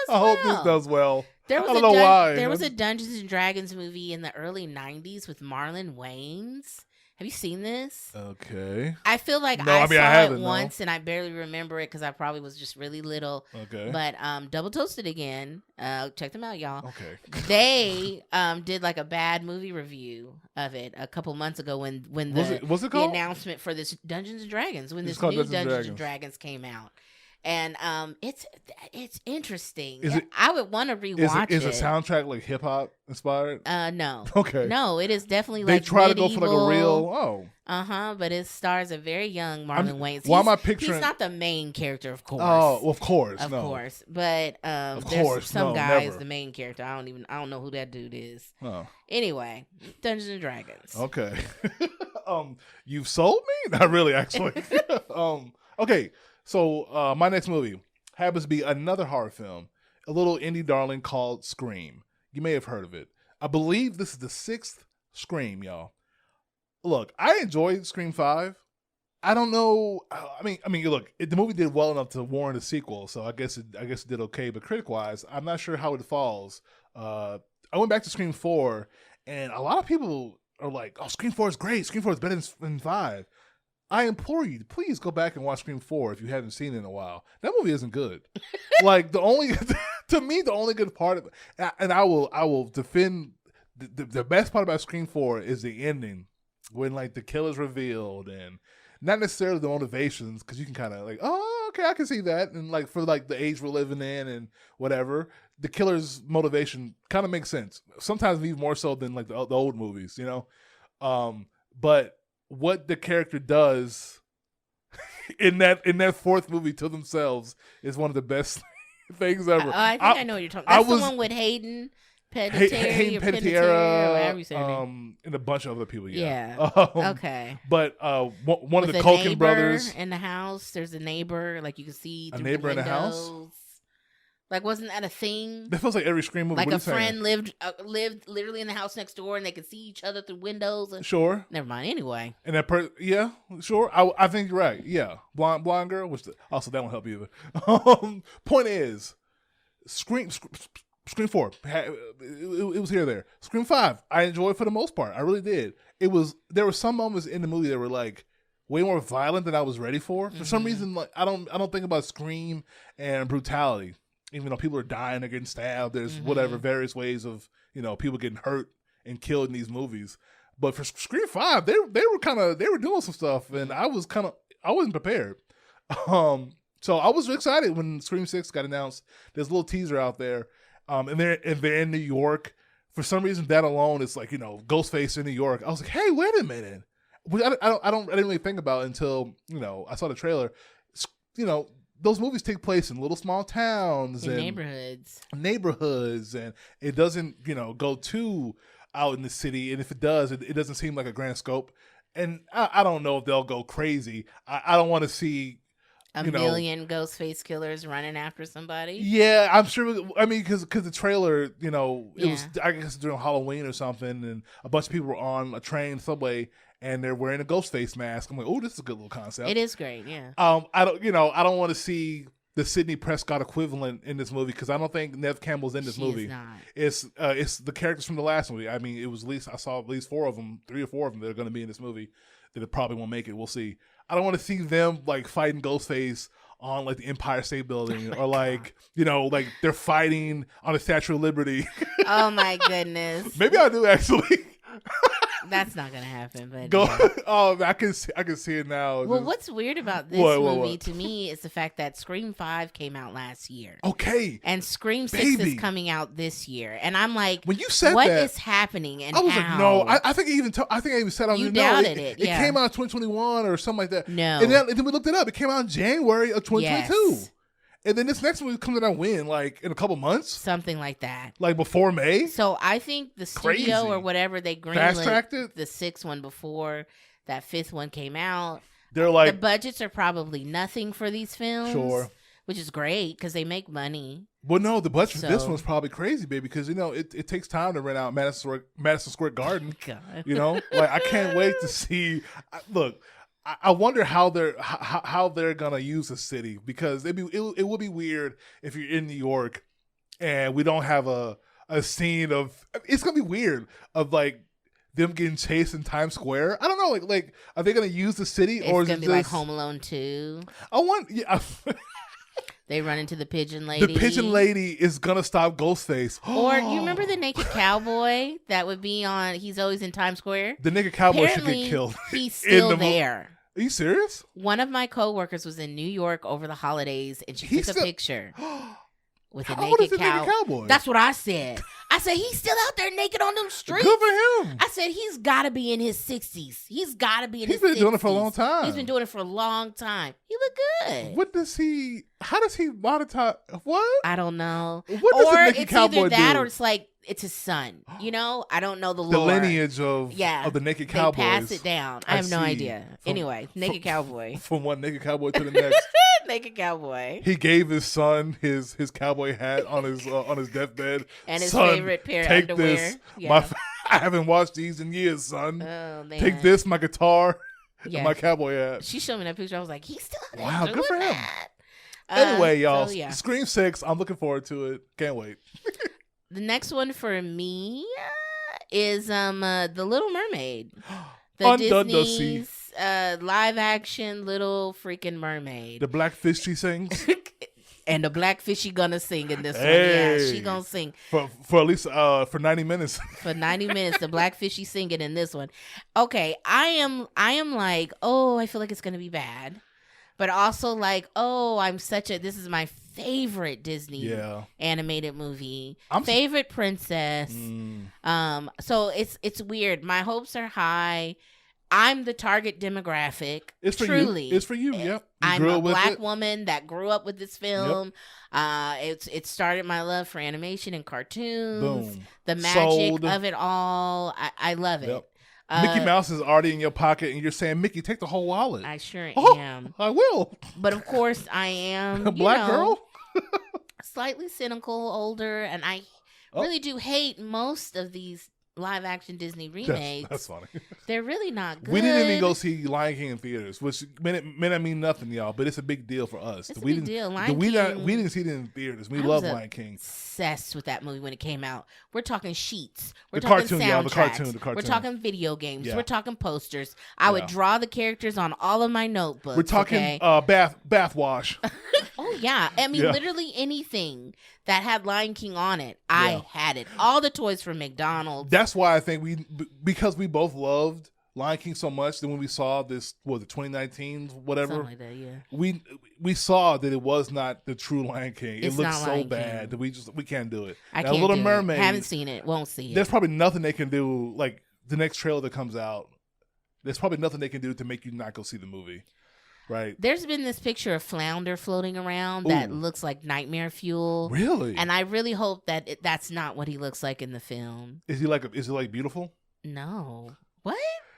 S1: I hope this does well. I don't know why.
S2: There was a Dungeons and Dragons movie in the early 90s with Marlon Wayans. Have you seen this?
S1: Okay.
S2: I feel like I saw it once and I barely remember it because I probably was just really little.
S1: Okay.
S2: But Double Toasted again. Check them out, y'all.
S1: Okay.
S2: They did like a bad movie review of it a couple months ago when
S1: what's it called?
S2: The announcement for this Dungeons and Dragons when this new Dungeons and Dragons came out. And it's interesting. I would want to rewatch it.
S1: Is the soundtrack like hip hop inspired?
S2: No.
S1: Okay.
S2: No, it is definitely
S1: they
S2: like
S1: try
S2: medieval,
S1: to go for like a real
S2: but it stars a very young Marlon Wayans.
S1: Why am I picturing?
S2: He's not the main character, of course.
S1: Oh, well, of course,
S2: of course. But
S1: there's
S2: some guy is
S1: the
S2: main character. I don't know who that dude is.
S1: Oh.
S2: Anyway, Dungeons and Dragons.
S1: Okay. You've sold me? Not really, actually. Okay. So my next movie happens to be another horror film, a little indie darling called Scream. You may have heard of it. I believe this is the 6th Scream, y'all. Look, I enjoyed Scream 5. I don't know. I mean, look, the movie did well enough to warrant a sequel, so I guess it did okay. But critic-wise, I'm not sure how it falls. I went back to Scream 4, and a lot of people are like, "Oh, Scream 4 is great. Scream 4 is better than 5." I implore you to please go back and watch Scream 4 if you haven't seen it in a while. That movie isn't good. Like to me, the only good part of it, and I will defend the best part about Scream 4 is the ending when like the killer's revealed and not necessarily the motivations because you can kind of like, oh, okay, I can see that, and like for like the age we're living in and whatever, the killer's motivation kind of makes sense. Sometimes even more so than like the old movies, you know. But what the character does in that 4th movie to themselves is one of the best things ever.
S2: I think I know what you're talking about. That's the one with Hayden Panettiere, or whatever you say her name.
S1: And a bunch of other people, yeah.
S2: Okay.
S1: But one of the Culkin brothers
S2: in the house, there's a neighbor, like you can see through
S1: a neighbor
S2: the
S1: in the house.
S2: Like, wasn't that a thing?
S1: That feels like every Scream movie.
S2: Like a friend lived literally in the house next door, and they could see each other through windows. And...
S1: Sure.
S2: Never mind. Anyway.
S1: And that yeah, sure. I think you're right. Yeah, blonde girl. Which also that won't help you either. Point is, Scream 4. It was here or there. Scream 5. I enjoyed for the most part. I really did. There were some moments in the movie that were like way more violent than I was ready for. For some reason, like I don't think about Scream and brutality. Even though people are dying, they're getting stabbed, there's whatever various ways of, you know, people getting hurt and killed in these movies. But for Scream 5, they were doing some stuff, and I wasn't prepared. So I was excited when Scream 6 got announced. There's a little teaser out there, and they're in New York. For some reason, that alone is like, you know, Ghostface in New York. I was like, hey, wait a minute. I didn't really think about it until, you know, I saw the trailer. You know, those movies take place in little small towns and neighborhoods, and it doesn't, you know, go too out in the city. And if it does, it doesn't seem like a grand scope. And I don't know if they'll go crazy. I don't want to see
S2: a million Ghostface killers running after somebody.
S1: Yeah, I'm sure. I mean, because the trailer, you know, it was, I guess, during Halloween or something, and a bunch of people were on a train, subway, and they're wearing a Ghostface mask. I'm like, oh, this is a good little concept.
S2: It is great, yeah.
S1: I don't want to see the Sidney Prescott equivalent in this movie because I don't think Neve Campbell's in this movie.
S2: Is not.
S1: It's the characters from the last movie. I mean, I saw at least 3 or 4 of them that are going to be in this movie that probably won't make it. We'll see. I don't want to see them like fighting Ghostface on like the Empire State Building or like, you know, like they're fighting on the Statue of Liberty.
S2: Oh my goodness.
S1: Maybe I do actually.
S2: That's not gonna happen. But
S1: Go.
S2: Yeah.
S1: Oh, I can see it now.
S2: Well, what's weird about this movie to me is the fact that Scream 5 came out last year.
S1: Okay.
S2: And Scream 6 is coming out this year, and I'm like,
S1: when you said
S2: what
S1: that,
S2: is happening? And
S1: I was
S2: how?
S1: like, no. I think I even said on
S2: you
S1: the
S2: doubted it.
S1: It came out in 2021 or something like that.
S2: No.
S1: And then we looked it up. It came out in January of 2022.
S2: Yes.
S1: And then this next one comes out when? Like in a couple months?
S2: Something like that.
S1: Like before May?
S2: So I think the studio or whatever, they
S1: fast-tracked it?
S2: The 6th one before that 5th one came out.
S1: They're like...
S2: The budgets are probably nothing for these films.
S1: Sure.
S2: Which is great because they make money.
S1: Well, no, the budget for this one's probably crazy, baby, because, it takes time to rent out Madison Square Garden.
S2: God.
S1: Like, I can't wait to see... Look... I wonder how they're gonna use the city, because it would be weird if you're in New York and we don't have a scene of, it's gonna be weird of like them getting chased in Times Square. I don't know, like are they gonna use the city, or is it
S2: gonna be like Home Alone 2? They run into the pigeon lady.
S1: The pigeon lady is gonna stop Ghostface.
S2: Or you remember the naked cowboy that would be on? He's always in Times Square.
S1: The naked cowboy should
S2: Apparently,
S1: get killed.
S2: He's still there.
S1: Are you serious?
S2: One of my coworkers was in New York over the holidays, and she took a picture with a naked cowboy. That's what I said. I said, he's still out there naked on them streets.
S1: Good for him.
S2: I said, he's got to be in his 60s. He's got to be in his 60s.
S1: He's been doing it for a long time.
S2: He's been doing it for a long time. He look good.
S1: How does he monetize? What?
S2: I don't know.
S1: What does a naked cowboy do?
S2: Or it's either that, or it's like, it's his son. I don't know the lore.
S1: The lineage of the naked cowboys.
S2: They pass it down. I have no idea. Anyway, naked cowboy.
S1: From one naked cowboy to the next.
S2: Naked cowboy.
S1: He gave his son his cowboy hat on his deathbed.
S2: And his favorite pair of underwear.
S1: This. Yeah. I haven't watched these in years, son.
S2: Oh, man.
S1: Take this, my guitar, and my cowboy hat.
S2: She showed me that picture. I was like, he's still out there.
S1: Wow, good for him.
S2: That.
S1: Anyway, y'all, Scream 6. I'm looking forward to it. Can't wait.
S2: The next one for me is The Little Mermaid. The Disney's live action Little freaking Mermaid.
S1: The black fish she sings.
S2: And the black fish she gonna sing in this one. Yeah, she gonna sing.
S1: For at least for 90 minutes.
S2: For 90 minutes, the black fish she singing in this one. Okay, I am like, oh, I feel like it's gonna be bad. But also like, oh, this is my favorite Disney animated movie. Favorite princess. So it's weird. My hopes are high. I'm the target demographic.
S1: It's for
S2: truly.
S1: you. It's for you. Yep.
S2: I'm a black woman that grew up with this film. Yep. It started my love for animation and cartoons.
S1: Boom.
S2: The magic of it all. I love it.
S1: Yep. Mickey Mouse is already in your pocket, and you're saying, "Mickey, take the whole wallet."
S2: I sure am.
S1: I will.
S2: But of course, I am
S1: a black girl,
S2: slightly cynical, older, and I really do hate most of these live action Disney remakes.
S1: That's funny.
S2: They're really not good.
S1: We didn't even go see Lion King in theaters, which may not mean nothing, y'all, but it's a big deal for us.
S2: It's a big deal. We
S1: didn't see it in theaters. We love Lion King.
S2: Obsessed with that movie when it came out. We're talking sheets. We're talking soundtracks. The cartoon. We're talking video games. Yeah. We're talking posters. I would draw the characters on all of my notebooks.
S1: We're talking bath wash.
S2: Oh yeah, I mean literally anything that had Lion King on it, I had it. All the toys from McDonald's.
S1: That's why I think because we both loved Lion King so much, then when we saw this, the 2019 whatever,
S2: something like that, yeah.
S1: We saw that it was not the true Lion King. It looked so bad that we can't do it.
S2: I can't
S1: Little
S2: do
S1: Mermaid.
S2: It. Haven't seen it. Won't see it.
S1: There's probably nothing they can do. Like the next trailer that comes out, there's probably nothing they can do to make you not go see the movie. Right.
S2: There's been this picture of Flounder floating around that looks like nightmare fuel.
S1: Really?
S2: And I really hope that that's not what he looks like in the film.
S1: Is he like beautiful?
S2: No. What?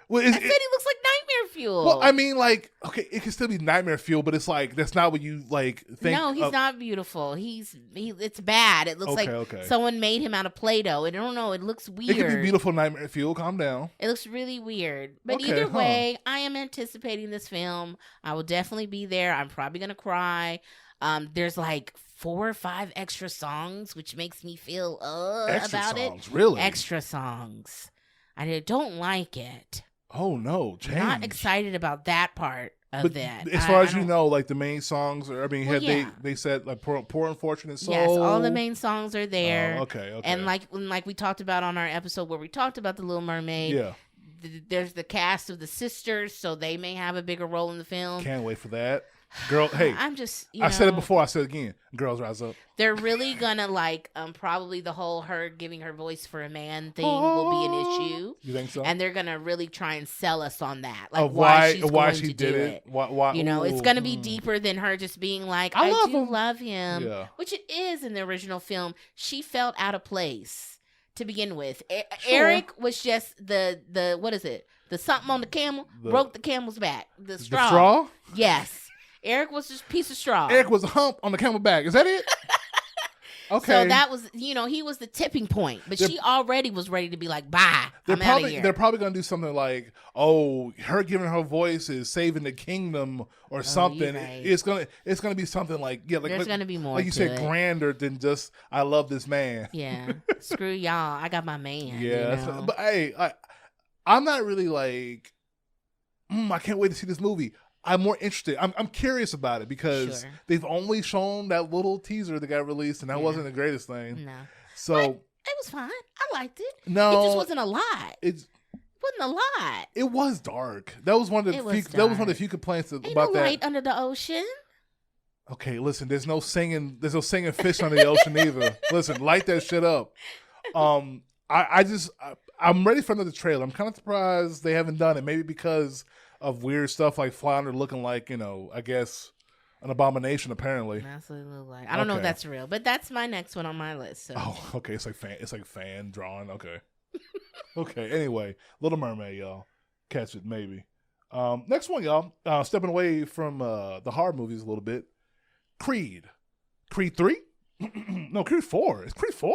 S1: Well,
S2: I said he looks like nightmare fuel.
S1: Well, I mean, like, okay, it can still be nightmare fuel, but it's like that's not what you like think.
S2: No, he's not beautiful. It's bad. It looks like someone made him out of Play-Doh. I don't know. It looks weird.
S1: It could be beautiful nightmare fuel. Calm down.
S2: It looks really weird. But either way, I am anticipating this film. I will definitely be there. I'm probably gonna cry. There's like 4 or 5 extra songs, which makes me feel about it.
S1: Really?
S2: Extra songs. I don't like it.
S1: Oh no, change.
S2: Not excited about that part of that.
S1: As far as you know, like the main songs are, they said like Poor Unfortunate Soul.
S2: Yes, all the main songs are there.
S1: Okay.
S2: And like we talked about on our episode where we talked about The Little Mermaid.
S1: Yeah.
S2: there's the cast of the sisters, so they may have a bigger role in the film.
S1: Can't wait for that. Girl, hey,
S2: I'm just,
S1: I said it before, I said it again. Girls rise up.
S2: They're really gonna like probably the whole her giving her voice for a man thing will be an issue.
S1: You think so?
S2: And they're gonna really try and sell us on that, like why she did it.
S1: Why,
S2: you know, it's gonna be deeper than her just being like, I love him, yeah. Which it is in the original film. She felt out of place to begin with. Sure. Eric was just the what is it? The something on the camel broke the camel's back. The straw.
S1: The straw?
S2: Yes. Eric was just a piece of straw.
S1: Eric was a hump on the camel back. Is that it? Okay.
S2: So that was, he was the tipping point. But she already was ready to be like, bye, I'm out of here.
S1: They're probably going to do something like, her giving her voice is saving the kingdom or something. Right. It's gonna be something like, there's
S2: going to be more
S1: like you said, grander than just, I love this man.
S2: Yeah. Screw y'all. I got my man.
S1: Yeah. But hey, I'm not really like, I can't wait to see this movie. I'm more interested. I'm curious about it because they've only shown that little teaser that got released, and that wasn't the greatest thing. No. So
S2: but it was fine. I liked it.
S1: No,
S2: it just wasn't a lot. It wasn't a lot.
S1: It was dark. That was one of the few complaints about
S2: no
S1: that.
S2: Light under the ocean.
S1: Okay, listen. There's no singing fish under the ocean either. Listen, light that shit up. I'm ready for another trailer. I'm kind of surprised they haven't done it. Maybe because of weird stuff like Flounder looking like, I guess an abomination apparently.
S2: That's what it looked like. I don't know if that's real, but that's my next one on my list. So.
S1: Oh, okay. It's like fan drawn. Okay. Okay. Anyway, Little Mermaid, y'all. Catch it maybe. Next one, y'all. Stepping away from the horror movies a little bit. Creed 3? No, Creed 4. Is Creed 4?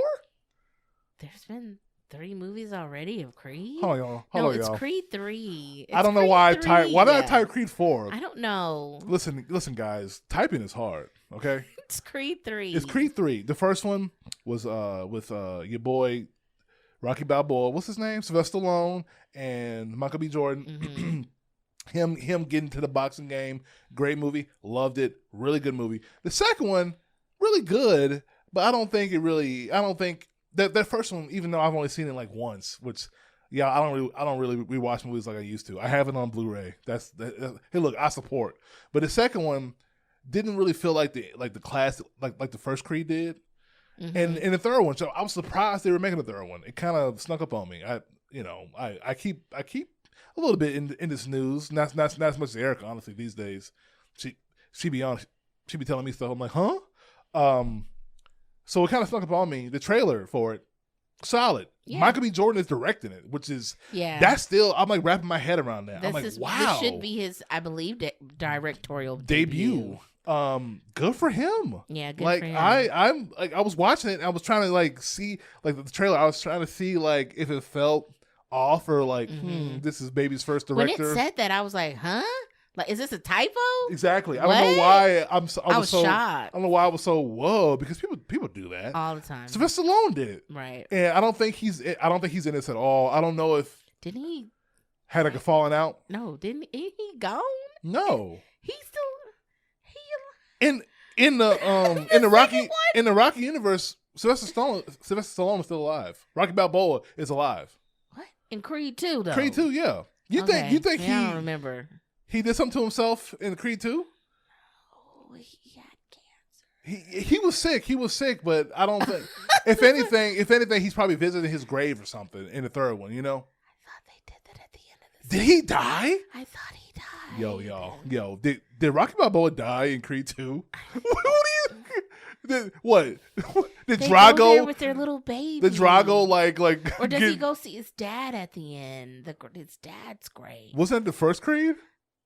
S2: There's been 3 movies already of Creed?
S1: Hold on,
S2: it's
S1: y'all.
S2: Creed 3.
S1: I don't know why why did I type Creed 4?
S2: I don't know.
S1: Listen, guys. Typing is hard, okay?
S2: It's Creed 3.
S1: It's Creed 3. The first one was with your boy Rocky Balboa. What's his name? Sylvester Stallone and Michael B. Jordan. Mm-hmm. him getting to the boxing game. Great movie. Loved it. Really good movie. The second one, really good, but I don't think that first one, even though I've only seen it like once, which, I don't really rewatch movies like I used to. I have it on Blu-ray. Hey, look, I support. But the second one didn't really feel like the classic, like the first Creed did. Mm-hmm. And the third one, so I was surprised they were making a third one. It kind of snuck up on me. I keep a little bit in this news. Not as much as Erica, honestly, these days. She be telling me stuff. I'm like, huh? So it kind of snuck up on me. The trailer for it, solid. Yeah. Michael B. Jordan is directing it, which is that's still, I'm like wrapping my head around that. I'm like, wow.
S2: This should be his, I believe, directorial
S1: debut. Good for him.
S2: Yeah, good
S1: for
S2: him.
S1: I'm like, I was watching it and I was trying to like see like the trailer. I was trying to see like if it felt off or like, this is baby's first director.
S2: When it said that, I was like, huh? Like, is this a typo?
S1: Exactly. I don't know why I was so
S2: shocked.
S1: I don't know why I was so whoa, because people do that
S2: all the time.
S1: Sylvester Stallone did it,
S2: right?
S1: And I don't think he's in this at all. I don't know if
S2: didn't he
S1: had like a falling out.
S2: No, didn't he gone?
S1: No,
S2: he's still
S1: in the Rocky universe. Sylvester Stallone is still alive. Rocky Balboa is alive.
S2: What in Creed 2 though?
S1: Creed 2, yeah. You think
S2: I don't remember.
S1: He did something to himself in Creed 2?
S2: Oh, he had cancer.
S1: He was sick, but I don't think if anything, he's probably visiting his grave or something in the third one,
S2: I thought they did that at the end of
S1: this. Did he die?
S2: I thought he died.
S1: Yo, did Rocky Balboa die in Creed 2? What? Did Drago
S2: go there with their little baby?
S1: Did Drago like
S2: or does he go see his dad at the end? His dad's great.
S1: Wasn't that the first Creed?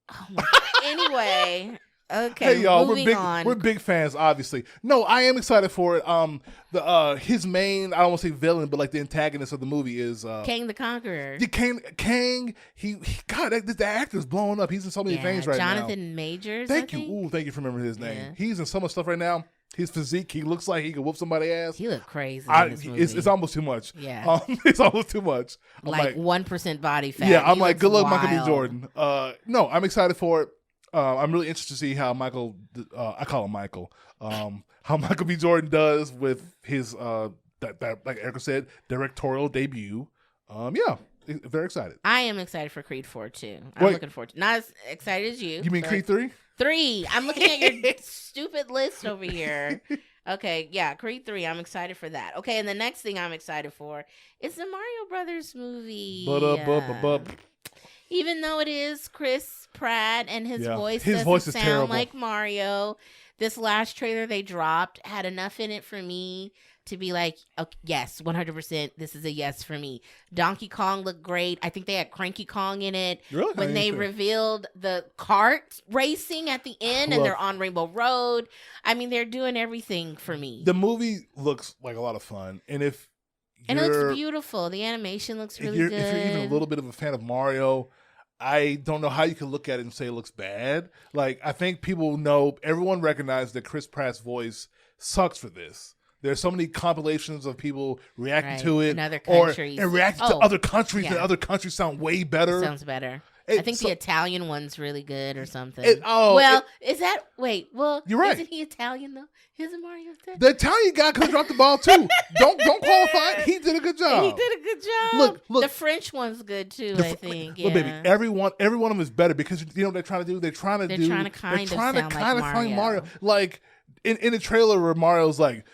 S2: Oh my God. Anyway, okay.
S1: Hey y'all,
S2: on.
S1: we're big fans, obviously. No, I am excited for it. His main, I don't want to say villain, but like the antagonist of the movie is
S2: Kang the Conqueror.
S1: Kang. He God, the actor's blowing up. He's in so many things right now.
S2: Jonathan Majors.
S1: Thank you. Ooh, thank you for remembering his name. Yeah. He's in so much stuff right now. His physique, he looks like he could whoop somebody's ass.
S2: He looked crazy in this movie.
S1: It's almost too much.
S2: Yeah.
S1: It's almost too much.
S2: I'm like 1% body fat.
S1: Yeah, I'm like, good luck, Michael B. Jordan. No, I'm excited for it. I'm really interested to see how Michael, I call him Michael, how Michael B. Jordan does with his, like Erica said, directorial debut. Yeah, very excited.
S2: I am excited for Creed 4 too. I'm looking forward to not as excited as you.
S1: You mean Creed 3?
S2: 3. I'm looking at your stupid list over here. Okay, yeah, Creed 3. I'm excited for that. Okay, and the next thing I'm excited for is the Mario Brothers movie. Even though it is Chris Pratt and his voice doesn't sound terrible. Like Mario, this last trailer they dropped had enough in it for me to be like, oh, yes, 100%, this is a yes for me. Donkey Kong looked great. I think they had Cranky Kong in it.
S1: Really?
S2: When they revealed the kart racing at the end and they're on Rainbow Road. I mean, they're doing everything for me.
S1: The movie looks like a lot of fun. And it
S2: looks beautiful. The animation looks really good.
S1: If you're even a little bit of a fan of Mario, I don't know how you can look at it and say it looks bad. Like, I think everyone recognizes that Chris Pratt's voice sucks for this. There's so many compilations of people reacting to it
S2: in other countries.
S1: and reacting to other countries, and other countries sound way better.
S2: Sounds better. I think the Italian one's really good or something.
S1: You're
S2: right.
S1: Isn't
S2: he Italian though? Isn't Mario Italian?
S1: The Italian guy could have dropped the ball too. Don't qualify it. He did a good job.
S2: He did a good job. Look. The French one's good too. I think. Yeah.
S1: Look, baby, every one of them is better because you know what they're trying to do. They're trying to kind of sound like Mario. Like in the trailer where Mario's like,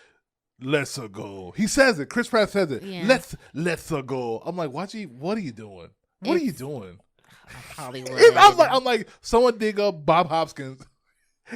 S1: "Let's go." He says it. Chris Pratt says it. Yeah. Let's go. I'm like, what are you doing? What are you doing?
S2: Hollywood.
S1: I'm like, someone dig up Bob Hopkins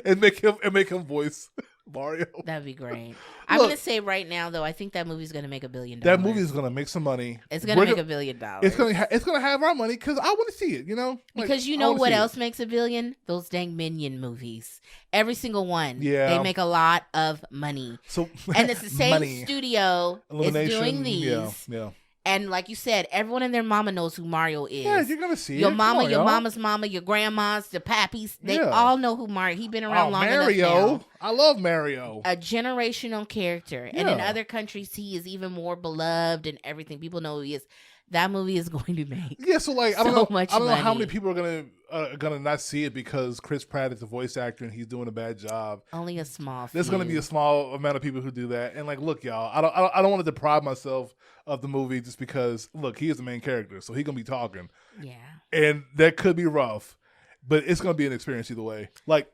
S1: and make him voice Mario.
S2: That'd be great. I'm gonna say right now though, I think that movie's gonna make $1 billion.
S1: That movie is gonna make some money.
S2: It's gonna make $1 billion.
S1: It's gonna have our money because I want to see it. You know,
S2: because you know what else makes $1 billion? Those dang Minion movies. Every single one.
S1: Yeah,
S2: they make a lot of money.
S1: So
S2: and it's the same studio is doing these.
S1: Yeah.
S2: And like you said, everyone and their mama knows who Mario is.
S1: Yeah, you're gonna see
S2: your mama, your mama's mama, your grandmas, the pappies. They all know who Mario. He's been around long enough now.
S1: I love Mario.
S2: A generational character, and in other countries, he is even more beloved and everything. People know who he is. That movie is going to make
S1: so like I don't know how many people are gonna not see it because Chris Pratt is a voice actor and he's doing a bad job.
S2: Only a small.
S1: There's gonna be a small amount of people who do that, and like, look, y'all, I don't want to deprive myself of the movie just because look, he is the main character, so he's gonna be talking.
S2: Yeah, and
S1: that could be rough, but it's gonna be an experience either way. Like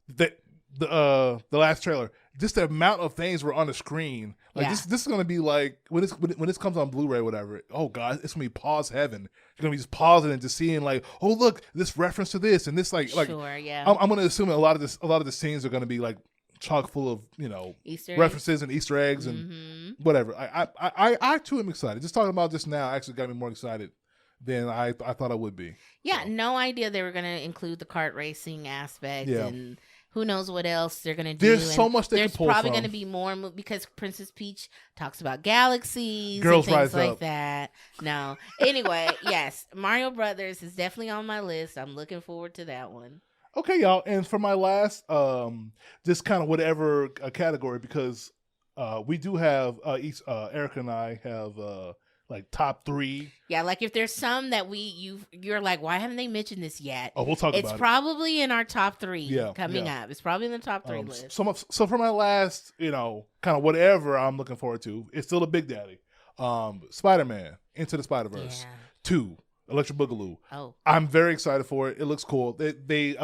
S1: the last trailer, just the amount of things were on the screen. Like this is gonna be like when this comes on Blu-ray, whatever. Oh God, it's gonna be pause heaven. You're gonna be just pausing and just seeing like, oh look, this reference to this and this like.
S2: Sure, yeah.
S1: I'm gonna assume a lot of the scenes are gonna be like chock full of
S2: Easter
S1: references and Easter eggs and whatever. I too am excited. Just talking about this now actually got me more excited than I thought I would be.
S2: Yeah, no idea they were gonna include the kart racing aspect and. Who knows what else they're going to do.
S1: There's so much they can pull from.
S2: There's probably going to be more because Princess Peach talks about galaxies
S1: Girls
S2: and things like
S1: up.
S2: that. No. Anyway, yes, Mario Brothers is definitely on my list. I'm looking forward to that one.
S1: Okay, y'all. And for my last, just kind of whatever category, because we do have, Erica and I have like top 3.
S2: Yeah, like if there's some that you're like, why haven't they mentioned this yet?
S1: Oh, we'll talk about it.
S2: It's probably in our top 3 coming up. It's probably in the top 3 list.
S1: So for my last, kind of whatever I'm looking forward to, it's still a Big Daddy. Spider-Man, Into the Spider-Verse 2, Electric Boogaloo.
S2: Oh.
S1: I'm very excited for it. It looks cool. I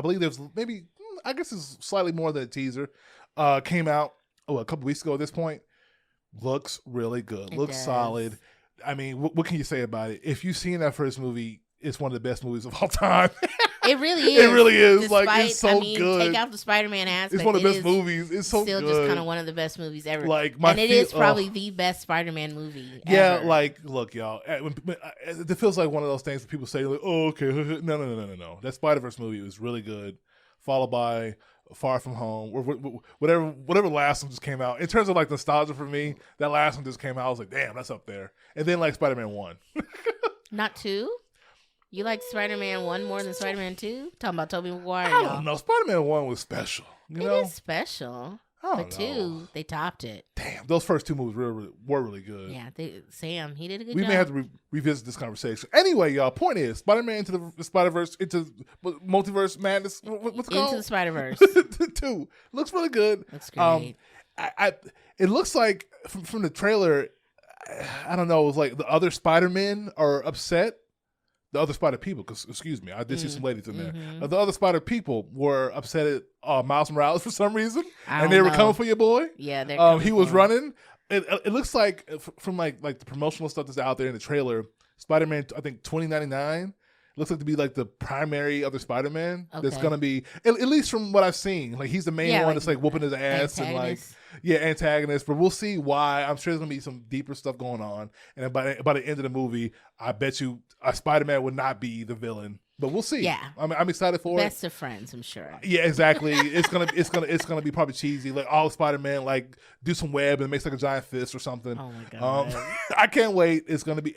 S1: believe there's maybe, I guess it's slightly more than a teaser. Came out a couple weeks ago at this point. Looks really good. Looks solid. I mean, what can you say about it? If you've seen that first movie, it's one of the best movies of all time.
S2: It really is.
S1: It really is.
S2: Despite,
S1: like, it's so good.
S2: Take out the Spider-Man aspect.
S1: It's one of the best movies. It's so
S2: still
S1: good.
S2: Still just kind of one of the best movies ever.
S1: Like,
S2: and it is probably the best Spider-Man movie ever.
S1: Like, look, y'all. It feels like one of those things that people say, like, oh, okay. No. That Spider-Verse movie was really good. Followed by Far From Home, or whatever last one just came out. In terms of like nostalgia for me, that last one just came out. I was like, damn, that's up there. And then like Spider-Man 1.
S2: Not 2? You like Spider-Man 1 more than Spider-Man 2? Talking about Tobey Maguire.
S1: I don't know. Spider-Man 1 was special. It
S2: is special. But 2, they topped it.
S1: Damn, those first 2 movies were really good.
S2: Yeah, Sam, he did a good job.
S1: We may have to revisit this conversation. Anyway, y'all, point is, Spider-Man Into the Spider-Verse, into Multiverse Madness, what's it called?
S2: Into the Spider-Verse.
S1: 2. Looks really good.
S2: Looks great.
S1: It looks like, from the trailer, I don't know. It was like the other Spider-Men are upset. The other Spider people, because excuse me, I did see some ladies in there. The other Spider people were upset at Miles Morales for some reason, and they were coming for your boy.
S2: Yeah, they're
S1: he was running. It looks like from like the promotional stuff that's out there in the trailer, Spider-Man, I think 2099 looks like to be like the primary other Spider-Man. That's gonna be at least from what I've seen. Like he's the main one that's like whooping his ass and like antagonist. But we'll see why. I'm sure there's gonna be some deeper stuff going on. And by the end of the movie, I bet you Spider-Man would not be the villain. But we'll see.
S2: Yeah,
S1: I'm excited for
S2: it. Best of friends, I'm sure.
S1: Yeah, exactly. It's gonna be probably cheesy. Like all Spider-Man like do some web and makes like a giant fist or something. Oh my god! I can't wait. It's gonna be.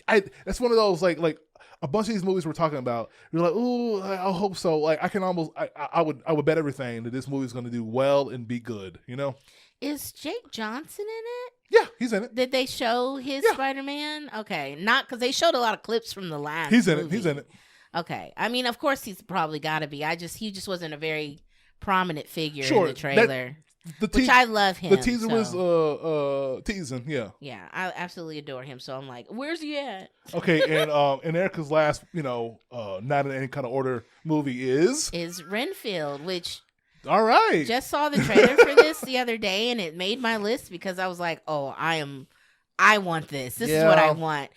S1: That's one of those like a bunch of these movies we're talking about. You're like, ooh, I hope so. Like I can almost I would bet everything that this movie's gonna do well and be good. You know?
S2: Is Jake Johnson in it?
S1: Yeah, he's in it.
S2: Did they show his Spider-Man? Okay, not because they showed a lot of clips from the last.
S1: He's in
S2: movie.
S1: it. He's in it.
S2: Okay, I mean, of course, he's probably got to be. He just wasn't a very prominent figure in the trailer, which I love him.
S1: The teaser was teasing, yeah.
S2: Yeah, I absolutely adore him. So I'm like, where's he at?
S1: Okay, and Erica's last, not in any kind of order movie is
S2: Renfield, which.
S1: All right.
S2: Just saw the trailer for this the other day, and it made my list because I was like, oh, I want this. This is what I want.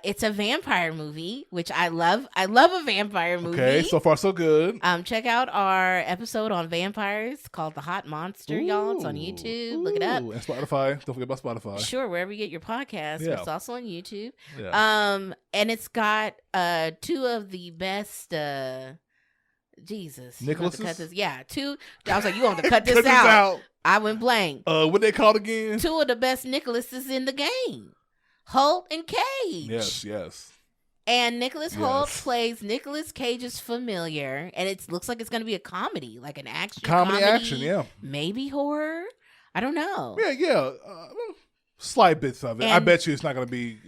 S2: It's a vampire movie, which I love. I love a vampire movie.
S1: Okay, so far so good.
S2: Check out our episode on vampires called The Hot Monster, y'all. It's on YouTube. Look it up.
S1: And Spotify. Don't forget about Spotify.
S2: Sure, wherever you get your podcasts. Yeah. It's also on YouTube.
S1: Yeah.
S2: And it's got two of the best Jesus.
S1: Nicholas's?
S2: Yeah, two. I was like, you want to cut this out. I went blank.
S1: What they called again?
S2: Two of the best Nicholases in the game. Holt and Cage.
S1: Yes.
S2: And Nicholas Holt plays Nicolas Cage's familiar, and it looks like it's going to be a comedy, like an action comedy,
S1: action, yeah.
S2: Maybe horror. I don't know.
S1: Yeah. Slight bits of it. I bet you it's not going to be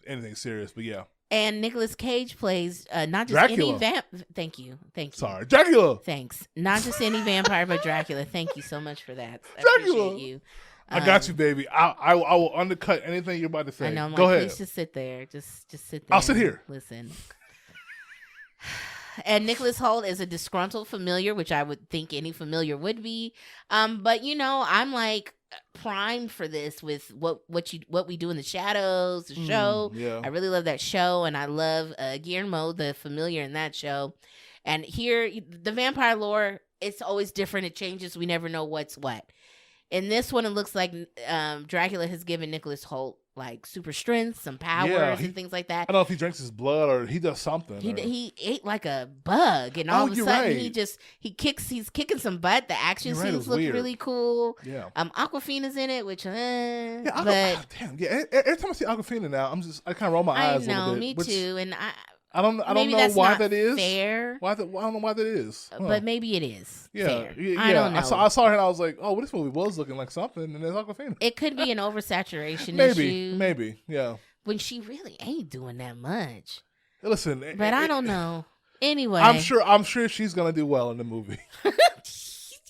S1: anything serious, but yeah.
S2: And Nicolas Cage plays not just
S1: Dracula.
S2: any Thank you.
S1: Sorry, Dracula.
S2: Thanks. Not just any vampire, but Dracula. Thank you so much for that. I
S1: Dracula.
S2: appreciate you.
S1: I got you, baby. I will undercut anything you're about to say.
S2: I know.
S1: Go ahead.
S2: Please just sit there. Just sit there.
S1: I'll sit here.
S2: Listen. And Nicholas Hoult is a disgruntled familiar, which I would think any familiar would be. But I'm like primed for this with what we do in the shadows, the show.
S1: Yeah.
S2: I really love that show, and I love Guillermo, the familiar in that show. And here, the vampire lore, it's always different. It changes. We never know what's what. In this one, it looks like Dracula has given Nicholas Hoult like super strength, some powers, and things like that.
S1: I don't know if he drinks his blood or he does something.
S2: He ate like a bug, and all of a sudden he's kicking some butt. The action scenes look really cool.
S1: Yeah.
S2: Awkwafina's in it, which
S1: damn. Yeah. Every time I see Awkwafina now, I kind of roll my eyes a little bit.
S2: Me too, and
S1: I don't know why that is.
S2: Fair.
S1: I don't know why that is.
S2: But maybe it is.
S1: Yeah.
S2: Fair.
S1: Yeah.
S2: I don't know.
S1: I saw her and I was like, oh, well, this movie was looking like something, and there's Awkwafina.
S2: It could be an oversaturation issue.
S1: Maybe. Yeah.
S2: When she really ain't doing that much.
S1: Listen.
S2: But I don't know. Anyway.
S1: I'm sure she's gonna do well in the movie.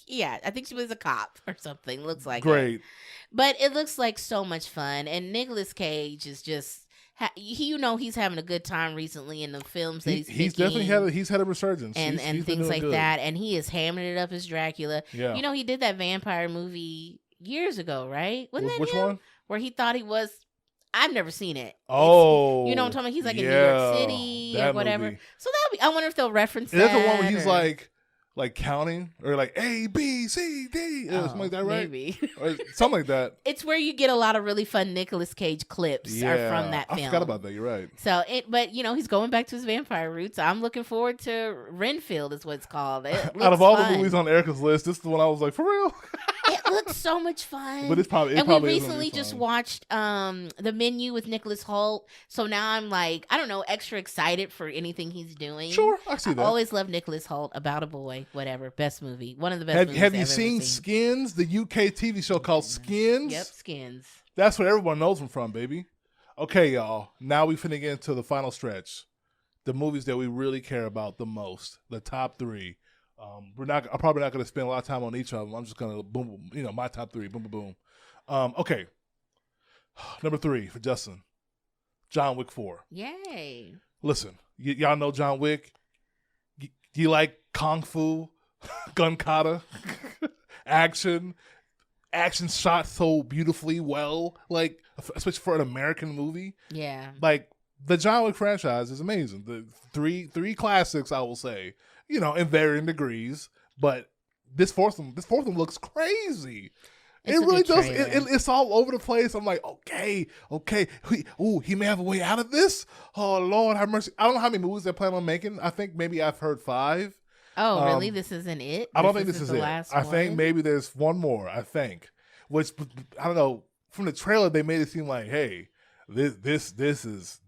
S2: Yeah, I think she was a cop or something. Looks like
S1: great.
S2: It. But it looks like so much fun, and Nicolas Cage is just. He's having a good time recently in the films that
S1: he's definitely had a resurgence
S2: and things like that, and he is hamming it up as Dracula.
S1: Yeah.
S2: He did that vampire movie years ago, right? Wasn't that
S1: which
S2: him?
S1: one?
S2: Where he thought he was. I've never seen it.
S1: Oh,
S2: you know what I'm talking about? He's like in New York City or whatever.
S1: Movie.
S2: So I wonder if they'll reference that.
S1: Is that the one where he's like counting or like A, B, C, D, something like that, right?
S2: Maybe.
S1: Or something like that.
S2: It's where you get a lot of really fun Nicolas Cage clips are from that film.
S1: I forgot about that. You're right.
S2: So but he's going back to his vampire roots. I'm looking forward to Renfield is what it's called.
S1: Out of all the movies on Erica's list, this is the one I was like, for real?
S2: It looks so much fun.
S1: But
S2: we recently just watched The Menu with Nicholas Hoult. So now I'm like, I don't know, extra excited for anything he's doing.
S1: Sure, I see that.
S2: I always loved Nicholas Hoult, About a Boy, whatever. Best movie. One of the best movies
S1: Have you
S2: I've
S1: seen
S2: ever
S1: Skins, the UK TV show called Skins?
S2: Yep, Skins.
S1: That's where everyone knows him from, baby. Okay, y'all. Now we finna get into the final stretch. The movies that we really care about the most. The top 3. I'm probably not going to spend a lot of time on each of them. I'm just going to boom, my top 3, boom, boom, boom. Okay. Number 3 for Justin, John Wick 4.
S2: Yay!
S1: Listen, y'all know John Wick. You like kung fu, gun kata, action shot so beautifully well, like especially for an American movie.
S2: Yeah,
S1: like the John Wick franchise is amazing. The three classics, I will say, in varying degrees, but this fourth one looks crazy. It really does. It's all over the place. I'm like, okay. He may have a way out of this. Oh, Lord have mercy. I don't know how many movies they plan on making. I think maybe I've heard 5.
S2: Oh, really? This isn't it?
S1: I don't think this is
S2: the
S1: it.
S2: Last
S1: I
S2: one?
S1: think maybe there's one more. I think, which I don't know. From the trailer, they made it seem like, hey, this is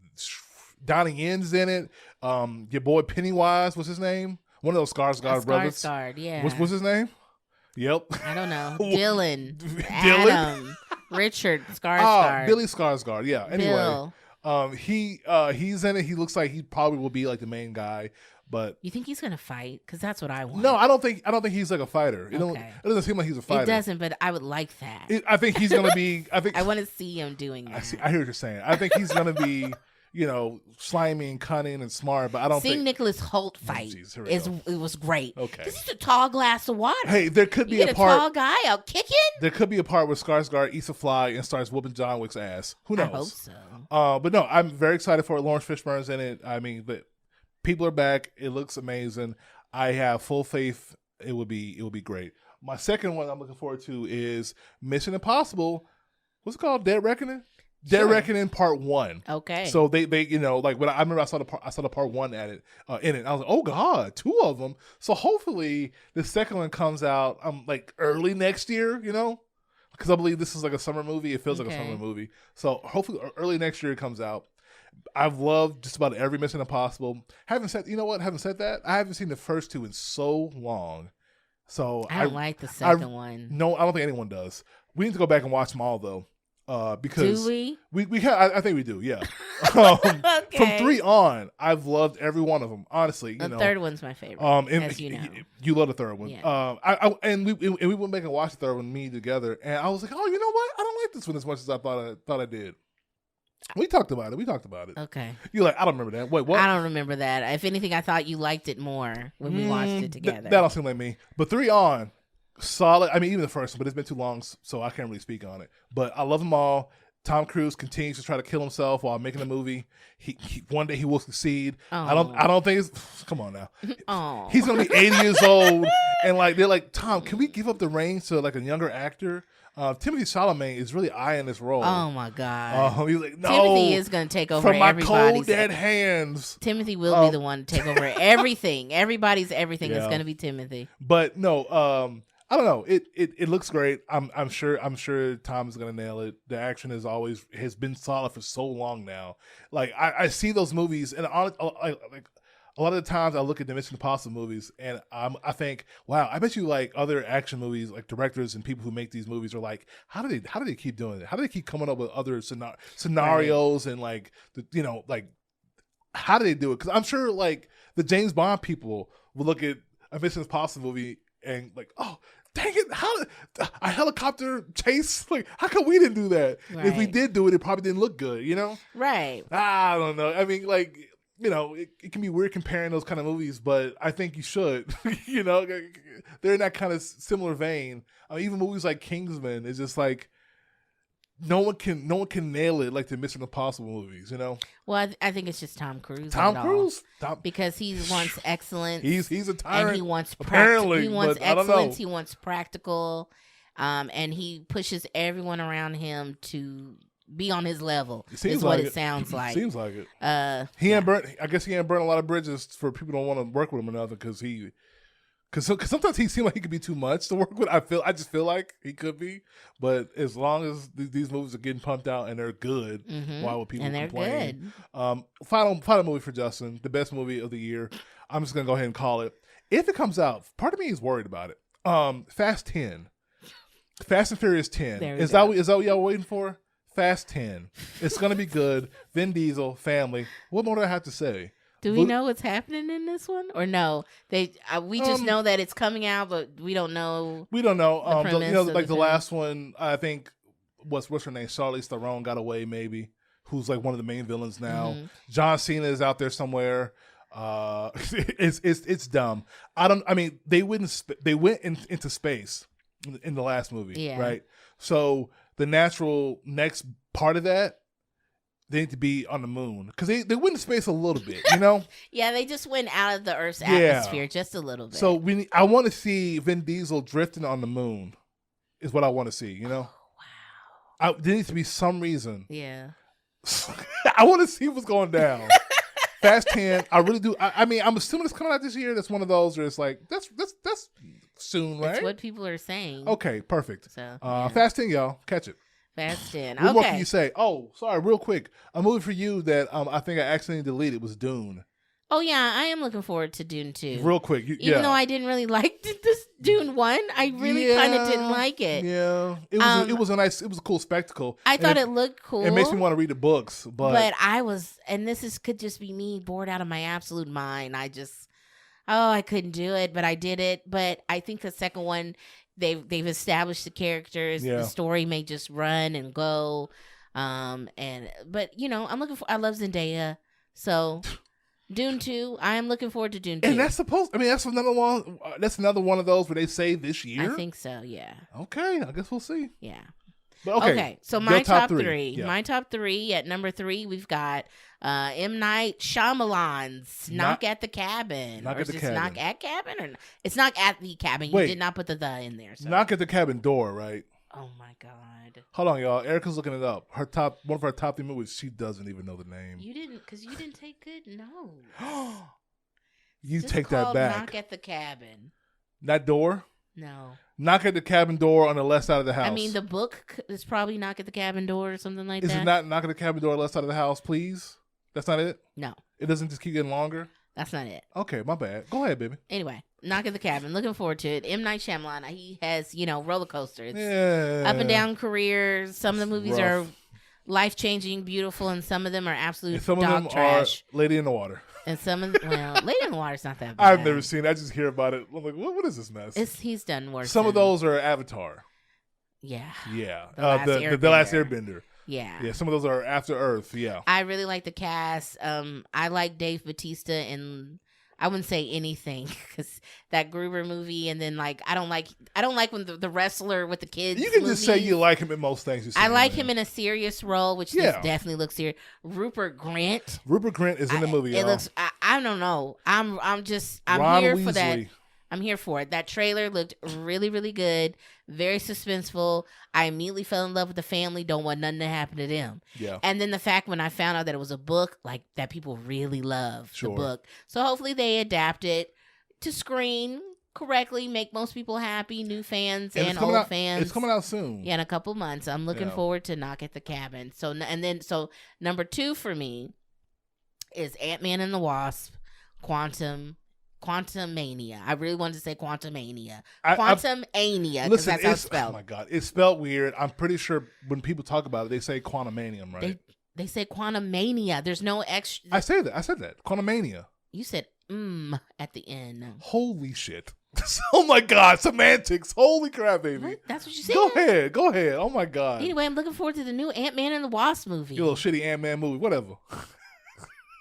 S1: Donnie Yen's in it. Your boy Pennywise, what's his name? One of those Skarsgård brothers.
S2: Skarsgård, yeah.
S1: What's his name? Yep.
S2: I don't know. Dylan. Adam. Richard Skarsgård.
S1: Billy Skarsgård. Yeah. Anyway,
S2: Bill.
S1: he's in it. He looks like he probably will be like the main guy. But
S2: you think he's gonna fight? Because that's what I want.
S1: No, I don't think he's like a fighter. It doesn't seem like he's a fighter.
S2: It doesn't, but I would like that.
S1: I think he's gonna be. I want
S2: to see him doing that.
S1: I hear what you're saying. I think he's gonna be. Slimy and cunning and smart, but I don't think
S2: Nicholas Hoult fight it was great.
S1: Okay,
S2: because he's a tall glass of water.
S1: Hey, there could be a part.
S2: Tall guy out kicking.
S1: There could be a part where Skarsgård eats a fly and starts whooping John Wick's ass. Who knows?
S2: I hope so.
S1: But no, I'm very excited for it. Lawrence Fishburne's in it. I mean, the people are back. It looks amazing. I have full faith. It will be great. My second one I'm looking forward to is Mission Impossible. What's it called? Dead Reckoning. Dead Reckoning Part 1.
S2: Okay.
S1: So they like when I remember I saw the Part 1 at it in it. I was like, oh God, 2 of them. So hopefully the second one comes out like early next year. Because I believe this is like a summer movie. It feels like a summer movie. So hopefully early next year it comes out. I've loved just about every Mission Impossible. Having said that, I haven't seen the first 2 in so long. So
S2: I don't like the second one.
S1: No, I don't think anyone does. We need to go back and watch them all though. Because
S2: do we
S1: have, I think we do, yeah.
S2: Okay.
S1: From 3 on, I've loved every one of them. Honestly,
S2: the third one's my favorite.
S1: As you know, you love the third one.
S2: Yeah.
S1: And we went back and watched the third one, me together, and I was like, oh, you know what? I don't like this one as much as I thought I did. We talked about it.
S2: Okay.
S1: You're like, I don't remember that. Wait, what?
S2: I don't remember that. If anything, I thought you liked it more when we watched it together.
S1: That don't seem like me. But 3 on, solid. I mean, even the first one, but it's been too long, so I can't really speak on it. But I love them all. Tom Cruise continues to try to kill himself while making a movie. He one day he will succeed. I don't think it's. Come on now. He's gonna be 80 years old, and like they're like, Tom, can we give up the reins to like a younger actor? Timothy Chalamet is really eyeing this role.
S2: Oh my God!
S1: He's like, no.
S2: Timothy is going to take over
S1: from my
S2: everybody's
S1: cold dead hands.
S2: Timothy will be the one to take over everything. Everybody's everything is going to be Timothy.
S1: But no, I don't know. It looks great. I'm sure Tom's gonna nail it. The action has been solid for so long now. Like I see those movies, and like a lot of the times I look at the Mission Impossible movies, and I think, wow, I bet you like other action movies, like directors and people who make these movies are like, how do they keep doing it? How do they keep coming up with other scenarios and like like how do they do it? Because I'm sure like the James Bond people will look at a Mission Impossible movie and like, oh, dang it, how a helicopter chase? Like, how come we didn't do that? Right. If we did do it, it probably didn't look good, Right. I don't know. I mean, like, it can be weird comparing those kind of movies, but I think you should. They're in that kind of similar vein. Even movies like Kingsman is just like no one can nail it like the Mission Impossible movies,
S2: Well, I think it's just Tom Cruise. Because he wants excellence.
S1: He's a tyrant.
S2: And he wants
S1: apparently.
S2: He wants excellence. He wants practical, and he pushes everyone around him to be on his level. Is what it sounds like.
S1: Seems like it. I guess he ain't burnt a lot of bridges for people don't want to work with him enough because sometimes he seems like he could be too much to work with. I just feel like he could be, but as long as these movies are getting pumped out and they're good, why would people complain? Good. Final movie for Justin, the best movie of the year. I'm just gonna go ahead and call it. If it comes out, part of me is worried about it. Fast 10, Fast and Furious 10. Is that what y'all waiting for? Fast 10. It's gonna be good. Vin Diesel, family. What more do I have to say?
S2: Do we know what's happening in this one, or no? We just know that it's coming out, but we don't know.
S1: We don't know. The last one, I think what's her name? Charlize Theron got away, maybe. Who's like one of the main villains now. John Cena is out there somewhere. It's dumb. They went into space in the last movie, right? So the natural next part of that, they need to be on the moon because they went into space a little bit, you know.
S2: Yeah, they just went out of the Earth's atmosphere just a little bit.
S1: So I want to see Vin Diesel drifting on the moon. Is what I want to see, you know.
S2: Oh, wow.
S1: There needs to be some reason.
S2: Yeah.
S1: I want to see what's going down. Fast 10. I really do. I'm assuming it's coming out this year. That's one of those where it's like that's soon, right?
S2: That's what people are saying.
S1: Okay, perfect.
S2: So,
S1: Fast 10, y'all. Catch it.
S2: Fast 10.
S1: What more can you say? Oh, sorry, real quick. A movie for you that I think I accidentally deleted was Dune.
S2: Oh, yeah, I am looking forward to Dune 2.
S1: Real quick.
S2: Even though I didn't really like this Dune 1, I really kind of didn't like it.
S1: Yeah. It was it was a cool spectacle.
S2: I thought it looked cool.
S1: It makes me want to read the books. But
S2: I was, and could just be me bored out of my absolute mind. I couldn't do it, but I did it. But I think the second one, they've established the characters. Yeah. The story may just run and go. But you know, I love Zendaya. So Dune 2, I am looking forward to Dune 2.
S1: And that's another one. That's another one of those where they say this year.
S2: I think so. Yeah.
S1: Okay, I guess we'll see.
S2: Yeah.
S1: But okay.
S2: So my top three. Yeah. My top three. At number 3, we've got M.Night Shyamalan's Knock at the Cabin.
S1: Knock at the Cabin.
S2: Knock at Cabin? Or it's Knock at the Cabin. You did not put the in there. So.
S1: Knock at the Cabin door, right?
S2: Oh my God.
S1: Hold on, y'all. Erica's looking it up. One of her top 3 movies, she doesn't even know the name.
S2: You didn't, because you didn't take good notes.
S1: You take that back.
S2: Knock at the Cabin.
S1: That door?
S2: No.
S1: Knock at the cabin door on the left side of the house.
S2: I mean, the book is probably Knock at the Cabin Door or something like that.
S1: Is it not Knock at the Cabin door on the left side of the house, please? That's not it?
S2: No.
S1: It doesn't just keep getting longer?
S2: That's not it.
S1: Okay, my bad. Go ahead, baby.
S2: Anyway, Knock at the Cabin. Looking forward to it. M. Night Shyamalan, he has, roller coasters. Yeah. Up and down careers. Some of the movies are life-changing, beautiful, and some of them are absolute
S1: some
S2: dog
S1: of them
S2: trash.
S1: Are Lady in the Water.
S2: And some of Lady in the Water's not that bad.
S1: I've never seen it. I just hear about it. I'm like, what is this mess?
S2: He's done worse.
S1: Some of those are Avatar.
S2: Yeah.
S1: Yeah. The Last Airbender.
S2: Yeah.
S1: Yeah. Some of those are After Earth. Yeah.
S2: I really like the cast. I like Dave Bautista in, I wouldn't say anything because that Gruber movie, and then I don't like when the wrestler with the kids.
S1: You can just say you like him in most things.
S2: I like him in a serious role, which this definitely looks serious. Rupert Grint.
S1: Rupert Grint is in the movie.
S2: It looks. I don't know. I'm
S1: Ron
S2: here
S1: Weasley.
S2: For that. I'm here for it. That trailer looked really, really good. Very suspenseful. I immediately fell in love with the family. Don't want nothing to happen to them.
S1: Yeah.
S2: And then the fact when I found out that it was a book, that people really love the book. So hopefully they adapt it to screen correctly, make most people happy, new fans and old fans.
S1: It's coming out soon.
S2: Yeah, in a couple months. I'm looking forward to Knock at the Cabin. So number 2 for me is Ant-Man and the Wasp, Quantumania. I really wanted to say Quantumania. Quantumania, because that's how it's spelled.
S1: Oh my God. It's spelled weird. I'm pretty sure when people talk about it, they say Quantumanium, right?
S2: They say Quantumania. There's no extra.
S1: I said that. Quantumania.
S2: You said at the end.
S1: Holy shit. Oh my God. Semantics. Holy crap, baby.
S2: What? That's what you said?
S1: Go ahead. Oh my God.
S2: Anyway, I'm looking forward to the new Ant-Man and the Wasp movie.
S1: Your little shitty Ant-Man movie. Whatever.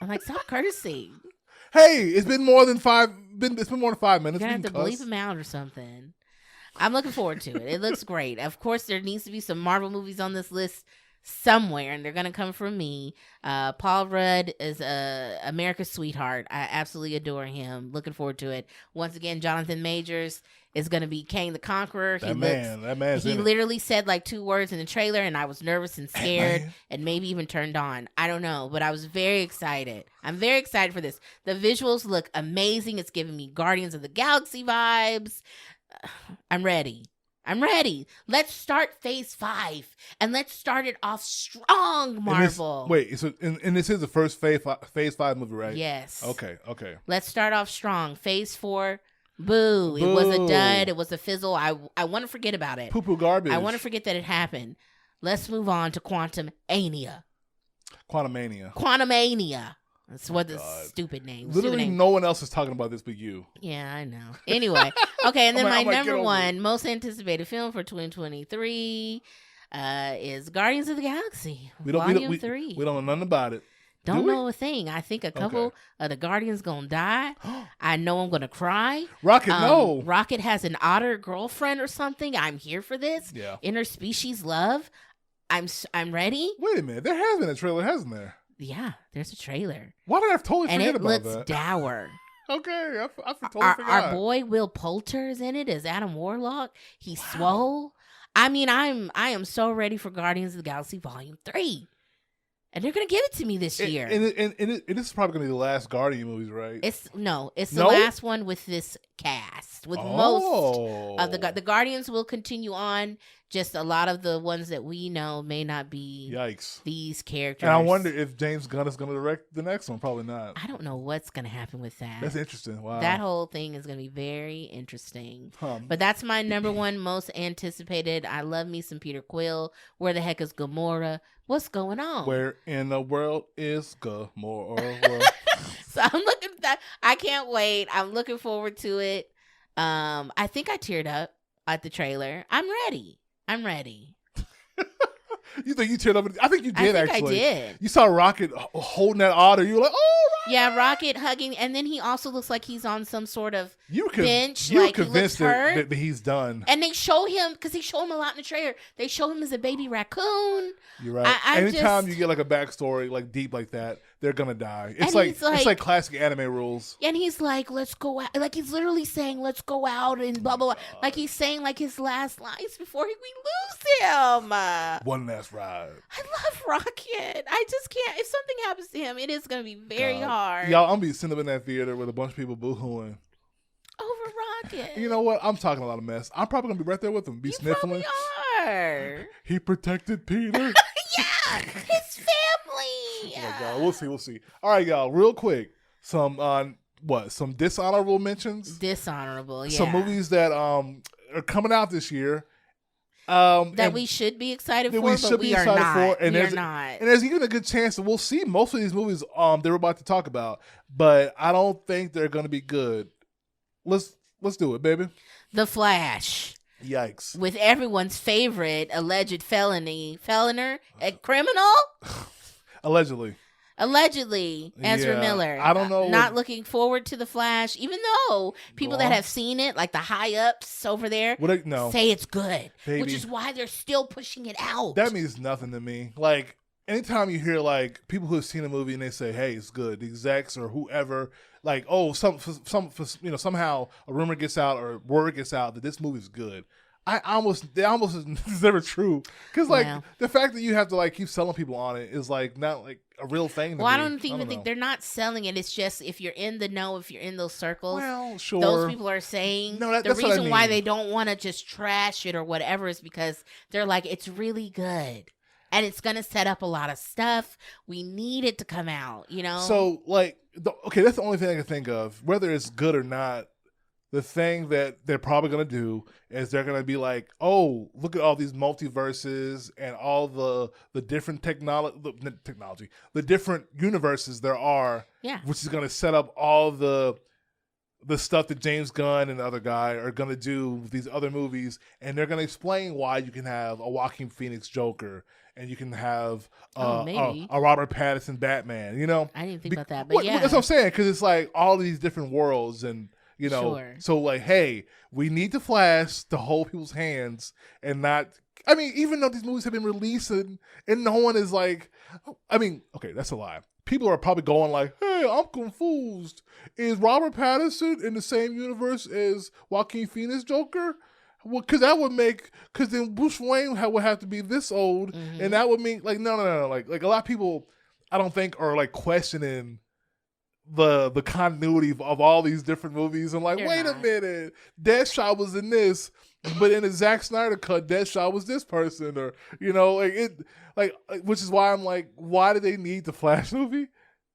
S2: I'm like, stop courtesy.
S1: Hey, it's been more than 5 minutes.
S2: You're gonna have to bleep him out or something. I'm looking forward to it. It looks great. Of course, there needs to be some Marvel movies on this list somewhere, and they're gonna come from me. Paul Rudd is America's sweetheart. I absolutely adore him. Looking forward to it. Once again, Jonathan Majors is gonna be Kang the Conqueror.
S1: That man's
S2: he literally said 2 words in the trailer, and I was nervous and scared, and maybe even turned on. I don't know, but I was very excited. I'm very excited for this. The visuals look amazing. It's giving me Guardians of the Galaxy vibes. I'm ready. Let's start phase 5, and let's start it off strong, Marvel.
S1: And this is the first phase 5 movie, right?
S2: Yes.
S1: Okay.
S2: Let's start off strong. Phase 4, boo. It was a dud. It was a fizzle. I want to forget about it.
S1: Poo-poo garbage.
S2: I want to forget that it happened. Let's move on to Quantumania. That's what the stupid name.
S1: Literally no one else is talking about this but you.
S2: Yeah, I know. Anyway, okay, and then my number 1 most anticipated film for 2023. is Guardians of the Galaxy
S1: Volume
S2: 3.
S1: We don't know nothing about it.
S2: Don't know a thing. I think a couple of the Guardians gonna die. I know I'm gonna cry.
S1: Rocket, no.
S2: Rocket has an otter girlfriend or something. I'm here for this.
S1: Yeah.
S2: Interspecies love. I'm ready.
S1: Wait a minute. There has been a trailer, hasn't there?
S2: Yeah, there's a trailer.
S1: Why did I totally forget about that?
S2: And it looks dour.
S1: Okay, I totally forgot.
S2: Our boy Will Poulter is in it as Adam Warlock. He's swole. I mean, I am so ready for Guardians of the Galaxy Volume 3. And they're going to give it to me this year.
S1: And this is probably going to be the last Guardian movies, right?
S2: It's the last one with this cast. With most of the Guardians will continue on. Just a lot of the ones that we know may not be these characters.
S1: And I wonder if James Gunn is going to direct the next one. Probably not.
S2: I don't know what's going to happen with that.
S1: That's interesting. Wow.
S2: That whole thing is going to be very interesting. But that's my number one most anticipated. I love me some Peter Quill. Where the heck is Gamora? What's going on?
S1: Where in the world is Gamora?
S2: So I'm looking at that. I can't wait. I'm looking forward to it. I think I teared up at the trailer. I'm ready.
S1: You think you teared up? I think you did, actually.
S2: I did.
S1: You saw Rocket holding that otter. You were like, oh, Rocket.
S2: Yeah, Rocket hugging. And then he also looks like he's on some sort of bench.
S1: You were convinced that he's done.
S2: And they show him, because they show him a lot in the trailer, they show him as a baby raccoon.
S1: You're right. Anytime you get like a backstory like deep like that, they're going to die. It's like classic anime rules.
S2: And he's like, let's go out. Like he's literally saying, let's go out and blah, blah, blah. Like he's saying like his last lines before we lose him.
S1: One last ride.
S2: I love Rocket. I just can't. If something happens to him, it is going to be very hard.
S1: Y'all, I'm going to be sitting up in that theater with a bunch of people boo-hooing.
S2: Over Rocket.
S1: You know what? I'm talking a lot of mess. I'm probably going to be right there with him. Be sniffling.
S2: Are.
S1: He protected Peter.
S2: Yeah. His family.
S1: Oh my God. We'll see. All right, y'all. Real quick. Some dishonorable mentions?
S2: Dishonorable, yeah.
S1: Some movies that are coming out this year.
S2: That we should be excited for, but we are not. And
S1: there's even a good chance that we'll see most of these movies that we're about to talk about, but I don't think they're going to be good. Let's do it, baby.
S2: The Flash.
S1: Yikes.
S2: With everyone's favorite alleged criminal?
S1: Allegedly,
S2: Ezra Miller.
S1: I don't know.
S2: Not looking forward to The Flash, even though people that have seen it, like the high ups over there, say it's good, baby. Which is why they're still pushing it out.
S1: That means nothing to me. Like, anytime you hear like people who have seen a movie and they say, "Hey, it's good," the execs or whoever, like, oh, somehow a rumor gets out or word gets out that this movie's good. It's never true, because the fact that you have to like keep selling people on it is like not like a real thing.
S2: Well, I don't even think they're not selling it. It's just if you're in the know, if you're in those circles,
S1: well, sure,
S2: those people are saying the reason why they don't want to just trash it or whatever is because they're like, it's really good and it's gonna set up a lot of stuff. We need it to come out, you know.
S1: So like, that's the only thing I can think of. Whether it's good or not, the thing that they're probably going to do is they're going to be like, oh, look at all these multiverses and all the different technology, the different universes there are, which is going to set up all the stuff that James Gunn and the other guy are going to do with these other movies. And they're going to explain why you can have a Joaquin Phoenix Joker and you can have a Robert Pattinson Batman, you know?
S2: I didn't think about that, but
S1: that's what I'm saying, because it's like all these different worlds and, you know, so like, hey, we need the Flash to hold people's hands and not. I mean, even though these movies have been released and no one is like, I mean, okay, that's a lie. People are probably going like, hey, I'm confused. Is Robert Pattinson in the same universe as Joaquin Phoenix Joker? Well, because then Bruce Wayne would have to be this old, and that would mean like no. Like a lot of people, I don't think are like questioning the continuity of all these different movies. I'm like, wait a minute, Deadshot was in this, but in the Zack Snyder cut, Deadshot was this person, or you know, which is why I'm like, why do they need the Flash movie?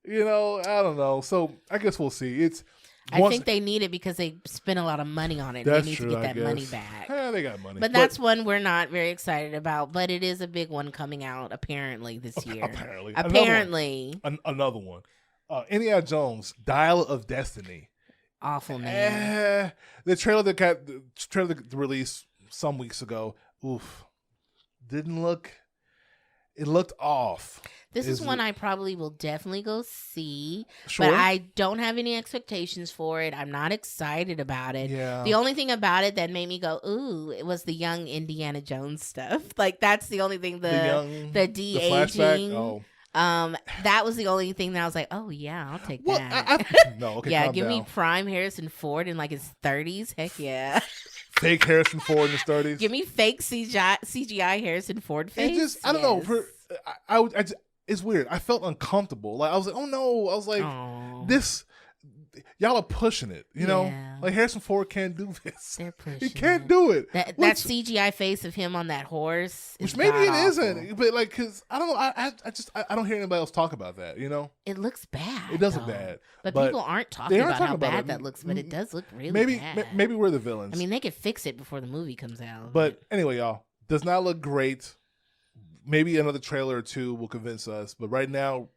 S1: You know, I don't know. So I guess we'll see.
S2: I think they need it because they spent a lot of money on it. They need to get that money back.
S1: Yeah, they got money.
S2: But that's one we're not very excited about. But it is a big one coming out apparently this year. Apparently.
S1: Another one. Indiana Jones, Dial of Destiny.
S2: Awful name.
S1: The trailer that released some weeks ago. Oof. didn't look. It looked off.
S2: This is one I probably will definitely go see.
S1: Sure.
S2: But I don't have any expectations for it. I'm not excited about it.
S1: Yeah.
S2: The only thing about it that made me go, ooh, it was the young Indiana Jones stuff. Like, that's the only thing, the de-aging. That was the only thing that I was like, oh, yeah, I'll take that.
S1: No, okay,
S2: yeah, give me prime Harrison Ford in, like, his 30s. Heck yeah.
S1: Fake Harrison Ford in his 30s.
S2: Give me fake CGI Harrison Ford face.
S1: It just, I don't know. It's weird. I felt uncomfortable. Like, I was like, oh no. I was like, this, y'all are pushing it. You know, like Harrison Ford can't do this.
S2: They're pushing.
S1: He can't do it.
S2: That CGI face of him on that horse,
S1: which maybe it isn't, but like, cause I don't know. I don't hear anybody else talk about that. You know,
S2: it looks bad.
S1: It does look bad,
S2: but people aren't talking about how bad that looks. But it does look really bad.
S1: Maybe we're the villains.
S2: I mean, they could fix it before the movie comes out.
S1: But anyway, y'all, does not look great. Maybe another trailer or two will convince us, but right now,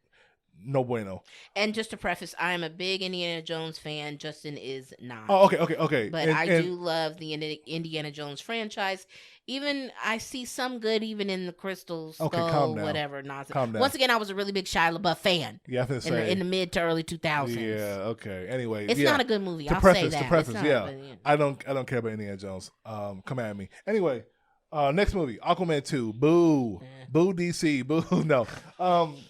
S1: no bueno.
S2: And just to preface, I am a big Indiana Jones fan. Justin is not.
S1: Oh, okay.
S2: But I do love the Indiana Jones franchise. Even I see some good even in the Crystal Skull, whatever nonsense.
S1: Calm down.
S2: Once again, I was a really big Shia LaBeouf fan.
S1: Yeah, I was gonna say
S2: in the mid to early 2000s.
S1: Yeah, okay. Anyway,
S2: it's not a good movie. I'll say that.
S1: To preface, I don't care about Indiana Jones. Come at me. Anyway. Next movie, Aquaman 2. Boo. Boo DC. Boo. No.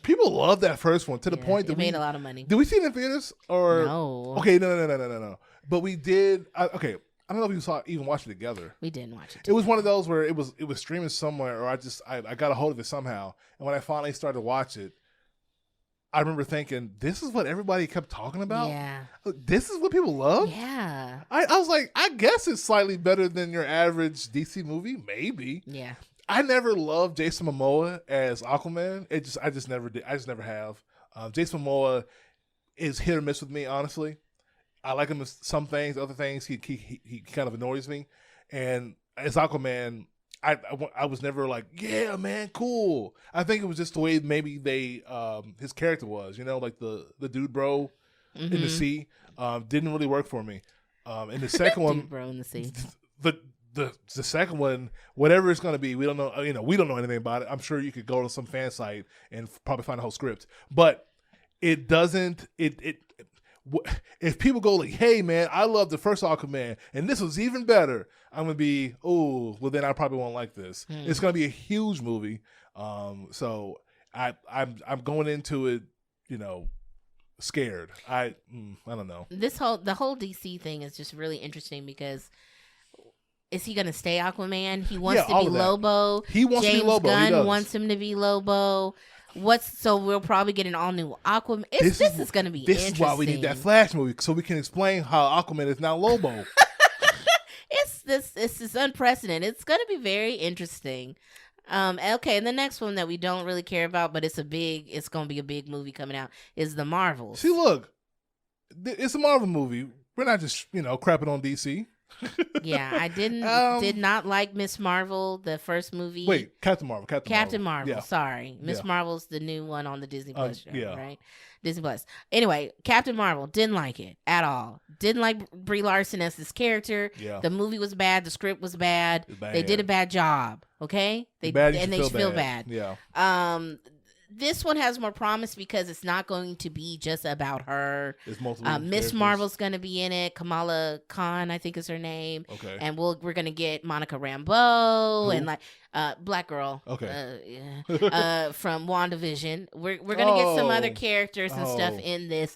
S1: People love that first one to the point that
S2: we made a lot of money.
S1: Did we see it in theaters? Or
S2: no.
S1: Okay, no. But we did. Okay. I don't know if you even watched it together.
S2: We didn't watch it together.
S1: It was one of those where it was streaming somewhere, or I got a hold of it somehow. And when I finally started to watch it, I remember thinking, this is what everybody kept talking about?
S2: Yeah.
S1: This is what people love?
S2: Yeah.
S1: I was like, I guess it's slightly better than your average DC movie. Maybe.
S2: Yeah.
S1: I never loved Jason Momoa as Aquaman. I just never did. I just never have. Jason Momoa is hit or miss with me, honestly. I like him in some things. Other things, he kind of annoys me. And as Aquaman, I was never like, yeah, man, cool. I think it was just the way maybe his character was, you know, like the dude bro in the sea didn't really work for me. And the second one,
S2: dude bro in the sea.
S1: The second one, whatever it's going to be, we don't know. You know, we don't know anything about it. I'm sure you could go to some fan site and probably find a whole script, but it doesn't. If people go like, hey man, I love the first Aquaman and this was even better, I'm gonna be, oh, well then I probably won't like this. It's gonna be a huge movie. So I'm going into it, you know, scared. I don't know.
S2: The whole DC thing is just really interesting because is he gonna stay Aquaman? He wants to be Lobo.
S1: He wants to be Lobo.
S2: Gunn wants him to be Lobo. So we'll probably get an all new Aquaman. This is going to be interesting.
S1: This is why we need that Flash movie so we can explain how Aquaman is now Lobo.
S2: This is unprecedented. It's going to be very interesting. Okay, and the next one that we don't really care about, but it's going to be a big movie coming out is The Marvels.
S1: See, look, it's a Marvel movie. We're not just crapping on DC.
S2: Yeah, I did not like Miss Marvel, the first movie.
S1: Wait, Captain Marvel.
S2: Yeah. Sorry, Miss Marvel's the new one on the Disney Plus show,
S1: yeah.
S2: right? Disney Plus. Anyway, Captain Marvel, didn't like it at all. Didn't like Brie Larson as this character.
S1: Yeah.
S2: The movie was bad. The script was bad. They did a bad job. Okay, they should feel bad.
S1: Yeah.
S2: This one has more promise because it's not going to be just about her.
S1: It's multiple
S2: Miss Marvel's going to be in it. Kamala Khan, I think is her name.
S1: Okay.
S2: And we're going to get Monica Rambeau and like Black Girl.
S1: Okay.
S2: From WandaVision. We're going to get some other characters and stuff in this,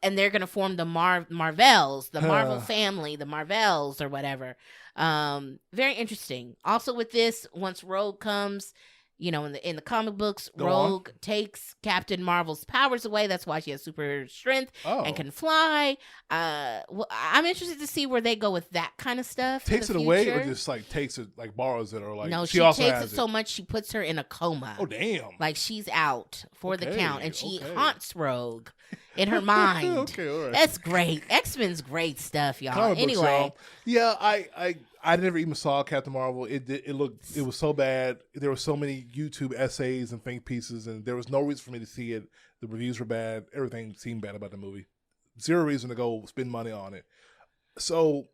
S2: and they're going to form the Marvels, the Marvel family, the Marvels or whatever. Very interesting. Also with this, once Rogue comes. You know, in the comic books, Rogue takes Captain Marvel's powers away. That's why she has super strength and can fly. I'm interested to see where they go with that kind of stuff.
S1: Takes it away, or just like takes it, like borrows it, or like
S2: no, she also takes it so much she puts her in a coma.
S1: Oh damn!
S2: Like she's out for the count, and she haunts Rogue in her mind.
S1: Okay, all right.
S2: That's great. X-Men's great stuff, y'all.
S1: Comic
S2: anyway,
S1: books, y'all. Yeah, I never even saw Captain Marvel. It was so bad. There were so many YouTube essays and think pieces, and there was no reason for me to see it. The reviews were bad. Everything seemed bad about the movie. Zero reason to go spend money on it. So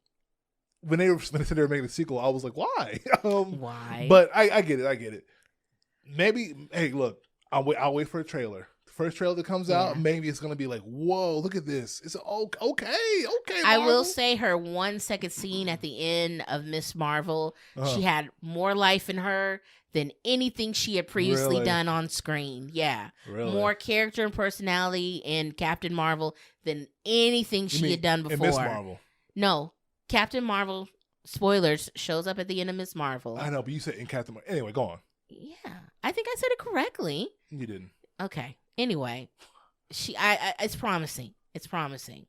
S1: when they said they were making a sequel, I was like, why?
S2: Why?
S1: But I get it. Maybe, hey, look, I'll wait for a trailer. The first trailer that comes out, maybe it's going to be like, whoa, look at this. It's okay.
S2: I will say her 1 second scene at the end of Miss Marvel, she had more life in her than anything she had previously done on screen. Yeah.
S1: Really?
S2: More character and personality in Captain Marvel than anything she had done before.
S1: In Miss Marvel?
S2: No. Captain Marvel, spoilers, shows up at the end of Miss Marvel.
S1: I know, but you said in Captain Marvel. Anyway, go on.
S2: Yeah. I think I said it correctly.
S1: You didn't.
S2: Okay. Anyway, it's promising. It's promising.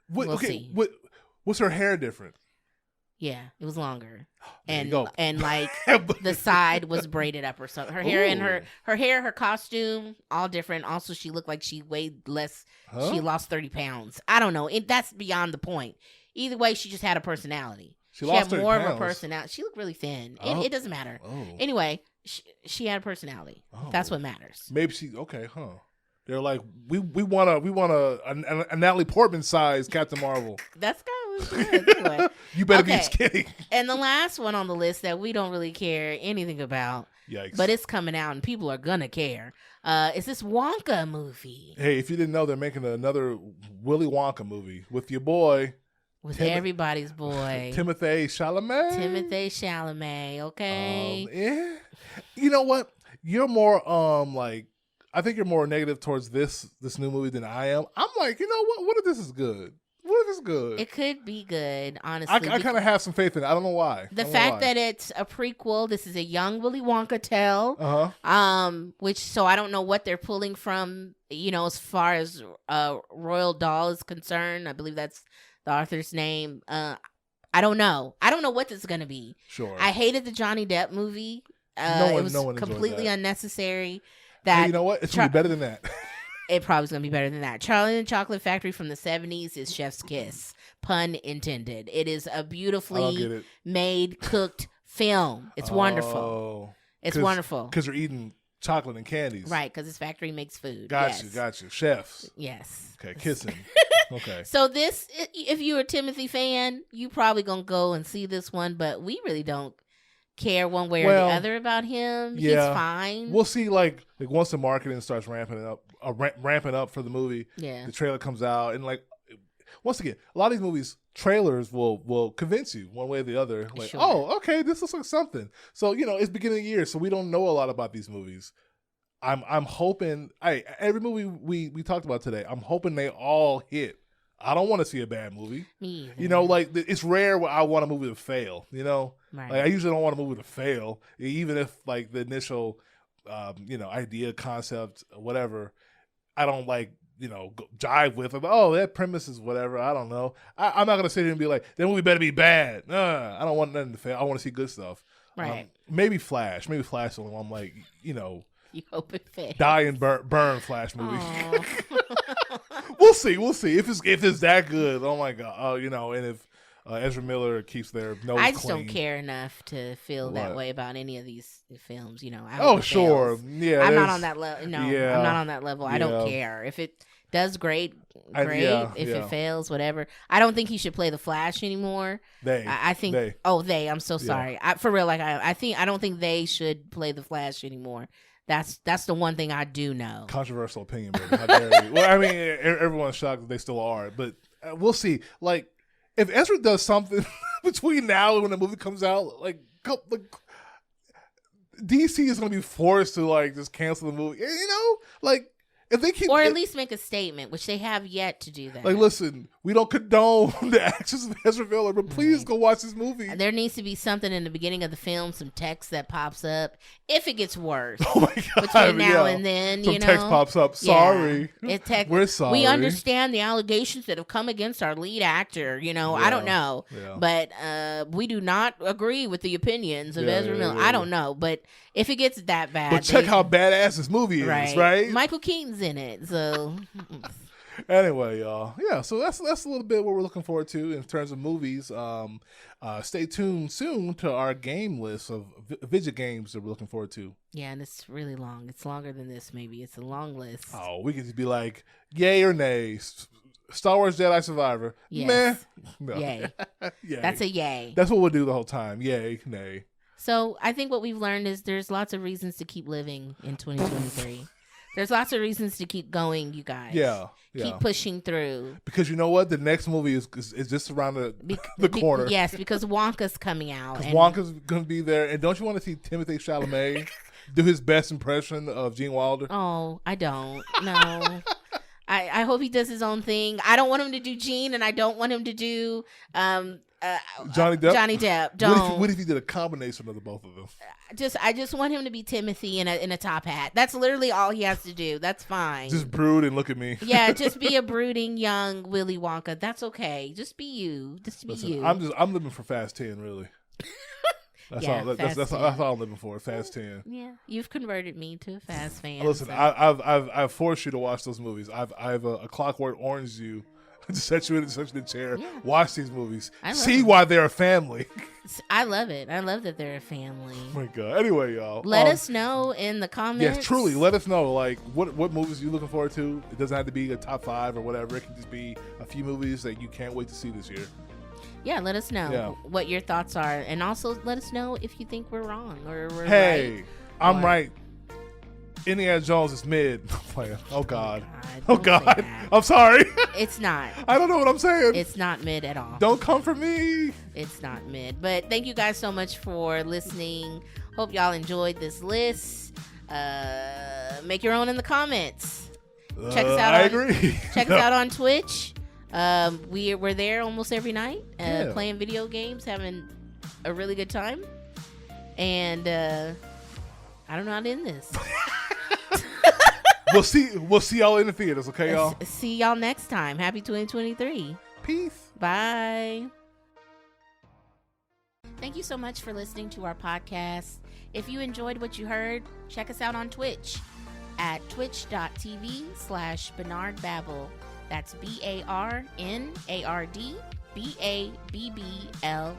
S2: We'll see.
S1: What's her hair different?
S2: Yeah, it was longer, and like the side was braided up or something. Her hair and her costume, all different. Also, she looked like she weighed less. Huh? She lost 30 pounds. I don't know. That's beyond the point. Either way, she just had a personality. She had more of a personality. She looked really thin. It doesn't matter. Oh. Anyway, she had a personality. Oh. That's what matters.
S1: Maybe They're like, we want a Natalie Portman size Captain Marvel.
S2: That's kind of good. Anyway.
S1: You better be kidding.
S2: And the last one on the list that we don't really care anything about,
S1: yikes,
S2: but it's coming out and people are gonna care, is this Wonka movie.
S1: Hey, if you didn't know, they're making another Willy Wonka movie with your boy.
S2: With everybody's boy.
S1: Timothée
S2: Chalamet, okay?
S1: Yeah. You know what? You're more, I think you're more negative towards this new movie than I am. I'm like, you know what? What if this is good? What if it's good?
S2: It could be good, honestly.
S1: I kind of have some faith in it. I don't know why.
S2: The fact that it's a prequel, this is a young Willy Wonka tale. So I don't know what they're pulling from, as far as Roald Dahl is concerned. I believe that's the author's name. I don't know. I don't know what this is going to be.
S1: Sure.
S2: I hated the Johnny Depp movie. It was completely unnecessary. Hey,
S1: you know what? It's going to be better than that.
S2: It probably is going to be better than that. Charlie and the Chocolate Factory from the 70s is chef's kiss. Pun intended. It is a beautifully made, cooked film. It's wonderful. It's wonderful.
S1: Because they're eating chocolate and candies.
S2: Right, because this factory makes food.
S1: Gotcha. Chefs.
S2: Yes.
S1: Okay, kissing. Okay.
S2: So this, if you're a Timothy fan, you probably going to go and see this one, but we really don't care one way or the other about him. Yeah. He's fine.
S1: We'll see, like once the marketing starts ramping up for the movie,
S2: the
S1: trailer comes out, and once again, a lot of these movies, trailers will convince you one way or the other. Like, sure. Oh, okay, this looks like something. So, it's beginning of the year, so we don't know a lot about these movies. I'm hoping, every movie we talked about today, I'm hoping they all hit. I don't want to see a bad movie.
S2: Me either.
S1: It's rare where I want a movie to fail,
S2: Right.
S1: I usually don't want a movie to fail, even if the initial, idea, concept, whatever, I don't jive with. That premise is whatever. I don't know. I'm not going to sit here and be like, that movie better be bad. I don't want nothing to fail. I want to see good stuff.
S2: Right.
S1: Maybe Flash. Maybe Flash is the one I'm like,
S2: You hope it fails.
S1: Die and burn Flash movie. We'll see. If it's that good, oh my God. And if Ezra Miller keeps their nose
S2: I just
S1: clean.
S2: don't care enough to feel that way about any of these films.
S1: Sure. Yeah.
S2: I'm not on that level. No, I'm not on that level. I don't care. If it does great. If it fails, whatever. I don't think he should play the Flash anymore. I think. I'm so sorry. For real, I don't think they should play the Flash anymore. That's the one thing I do know.
S1: Controversial opinion, baby. How dare you? Well, I mean, everyone's shocked that they still are, but we'll see. If Ezra does something between now and when the movie comes out, DC is going to be forced to just cancel the movie. If they keep,
S2: or at least make a statement, which they have yet to do that.
S1: Listen, we don't condone the actions of Ezra Miller, but please go watch this movie.
S2: There needs to be something in the beginning of the film, some text that pops up if it gets worse.
S1: Oh my God!
S2: Between now and then,
S1: some text pops up. Sorry, we're sorry.
S2: We understand the allegations that have come against our lead actor. I don't know, but we do not agree with the opinions of Ezra Miller. I don't know, but if it gets that bad,
S1: but check how badass this movie is, right?
S2: Michael Keaton's in it, so.
S1: Anyway, y'all. Yeah, so that's a little bit what we're looking forward to in terms of movies. Stay tuned soon to our game list of video games that we're looking forward to.
S2: Yeah, and it's really long. It's longer than this, maybe. It's a long list.
S1: Oh, we could just be like, yay or nay. Star Wars Jedi Survivor.
S2: Yes.
S1: Meh. No.
S2: Yay.
S1: Yay.
S2: That's a yay.
S1: That's what we'll do the whole time. Yay, nay.
S2: So I think what we've learned is there's lots of reasons to keep living in 2023. There's lots of reasons to keep going, you guys.
S1: Yeah.
S2: Keep pushing through.
S1: Because you know what? The next movie is just around the corner.
S2: Yes, because Wonka's coming out.
S1: Because Wonka's going to be there. And don't you want to see Timothée Chalamet do his best impression of Gene Wilder?
S2: Oh, I don't. No. I hope he does his own thing. I don't want him to do Gene, and I don't want him to do
S1: Johnny Depp.
S2: Johnny Depp. Don't.
S1: What if he did a combination of the both of them?
S2: I just want him to be Timothy in a top hat. That's literally all he has to do. That's fine.
S1: Just brood and look at me.
S2: Yeah, just be a brooding young Willy Wonka. That's okay. Just be you.
S1: Listen,
S2: you.
S1: I'm living for Fast 10, really. That's all I'm living for. Fast 10.
S2: Yeah, you've converted me to a Fast fan.
S1: Listen,
S2: so.
S1: I've forced you to watch those movies. I've a Clockwork Orange you to set you in the chair. Yeah. Watch these movies. See why they're a family.
S2: I love it. I love that they're a family.
S1: Oh my God. Anyway, y'all.
S2: Let us know in the comments.
S1: Yes, truly. Let us know. Like, what movies you looking forward to? It doesn't have to be a top 5 or whatever. It can just be a few movies that you can't wait to see this year.
S2: Yeah, let us know what your thoughts are. And also let us know if you think we're wrong or we're right.
S1: Hey, I'm right. Indiana Jones is mid. Oh God. Oh God. I'm sorry.
S2: It's not.
S1: I don't know what I'm saying.
S2: It's not mid at all.
S1: Don't come for me.
S2: It's not mid. But thank you guys so much for listening. Hope y'all enjoyed this list. Make your own in the comments. Check us out.
S1: I agree.
S2: Check us out on Twitch. We're there almost every night, playing video games, having a really good time. And I don't know how to end this.
S1: We'll see y'all in the theaters, okay, y'all?
S2: See y'all next time. Happy 2023.
S1: Peace.
S2: Bye. Thank you so much for listening to our podcast. If you enjoyed what you heard, check us out on Twitch at twitch.tv/Barnard Babble. That's BARNARD BABBLE.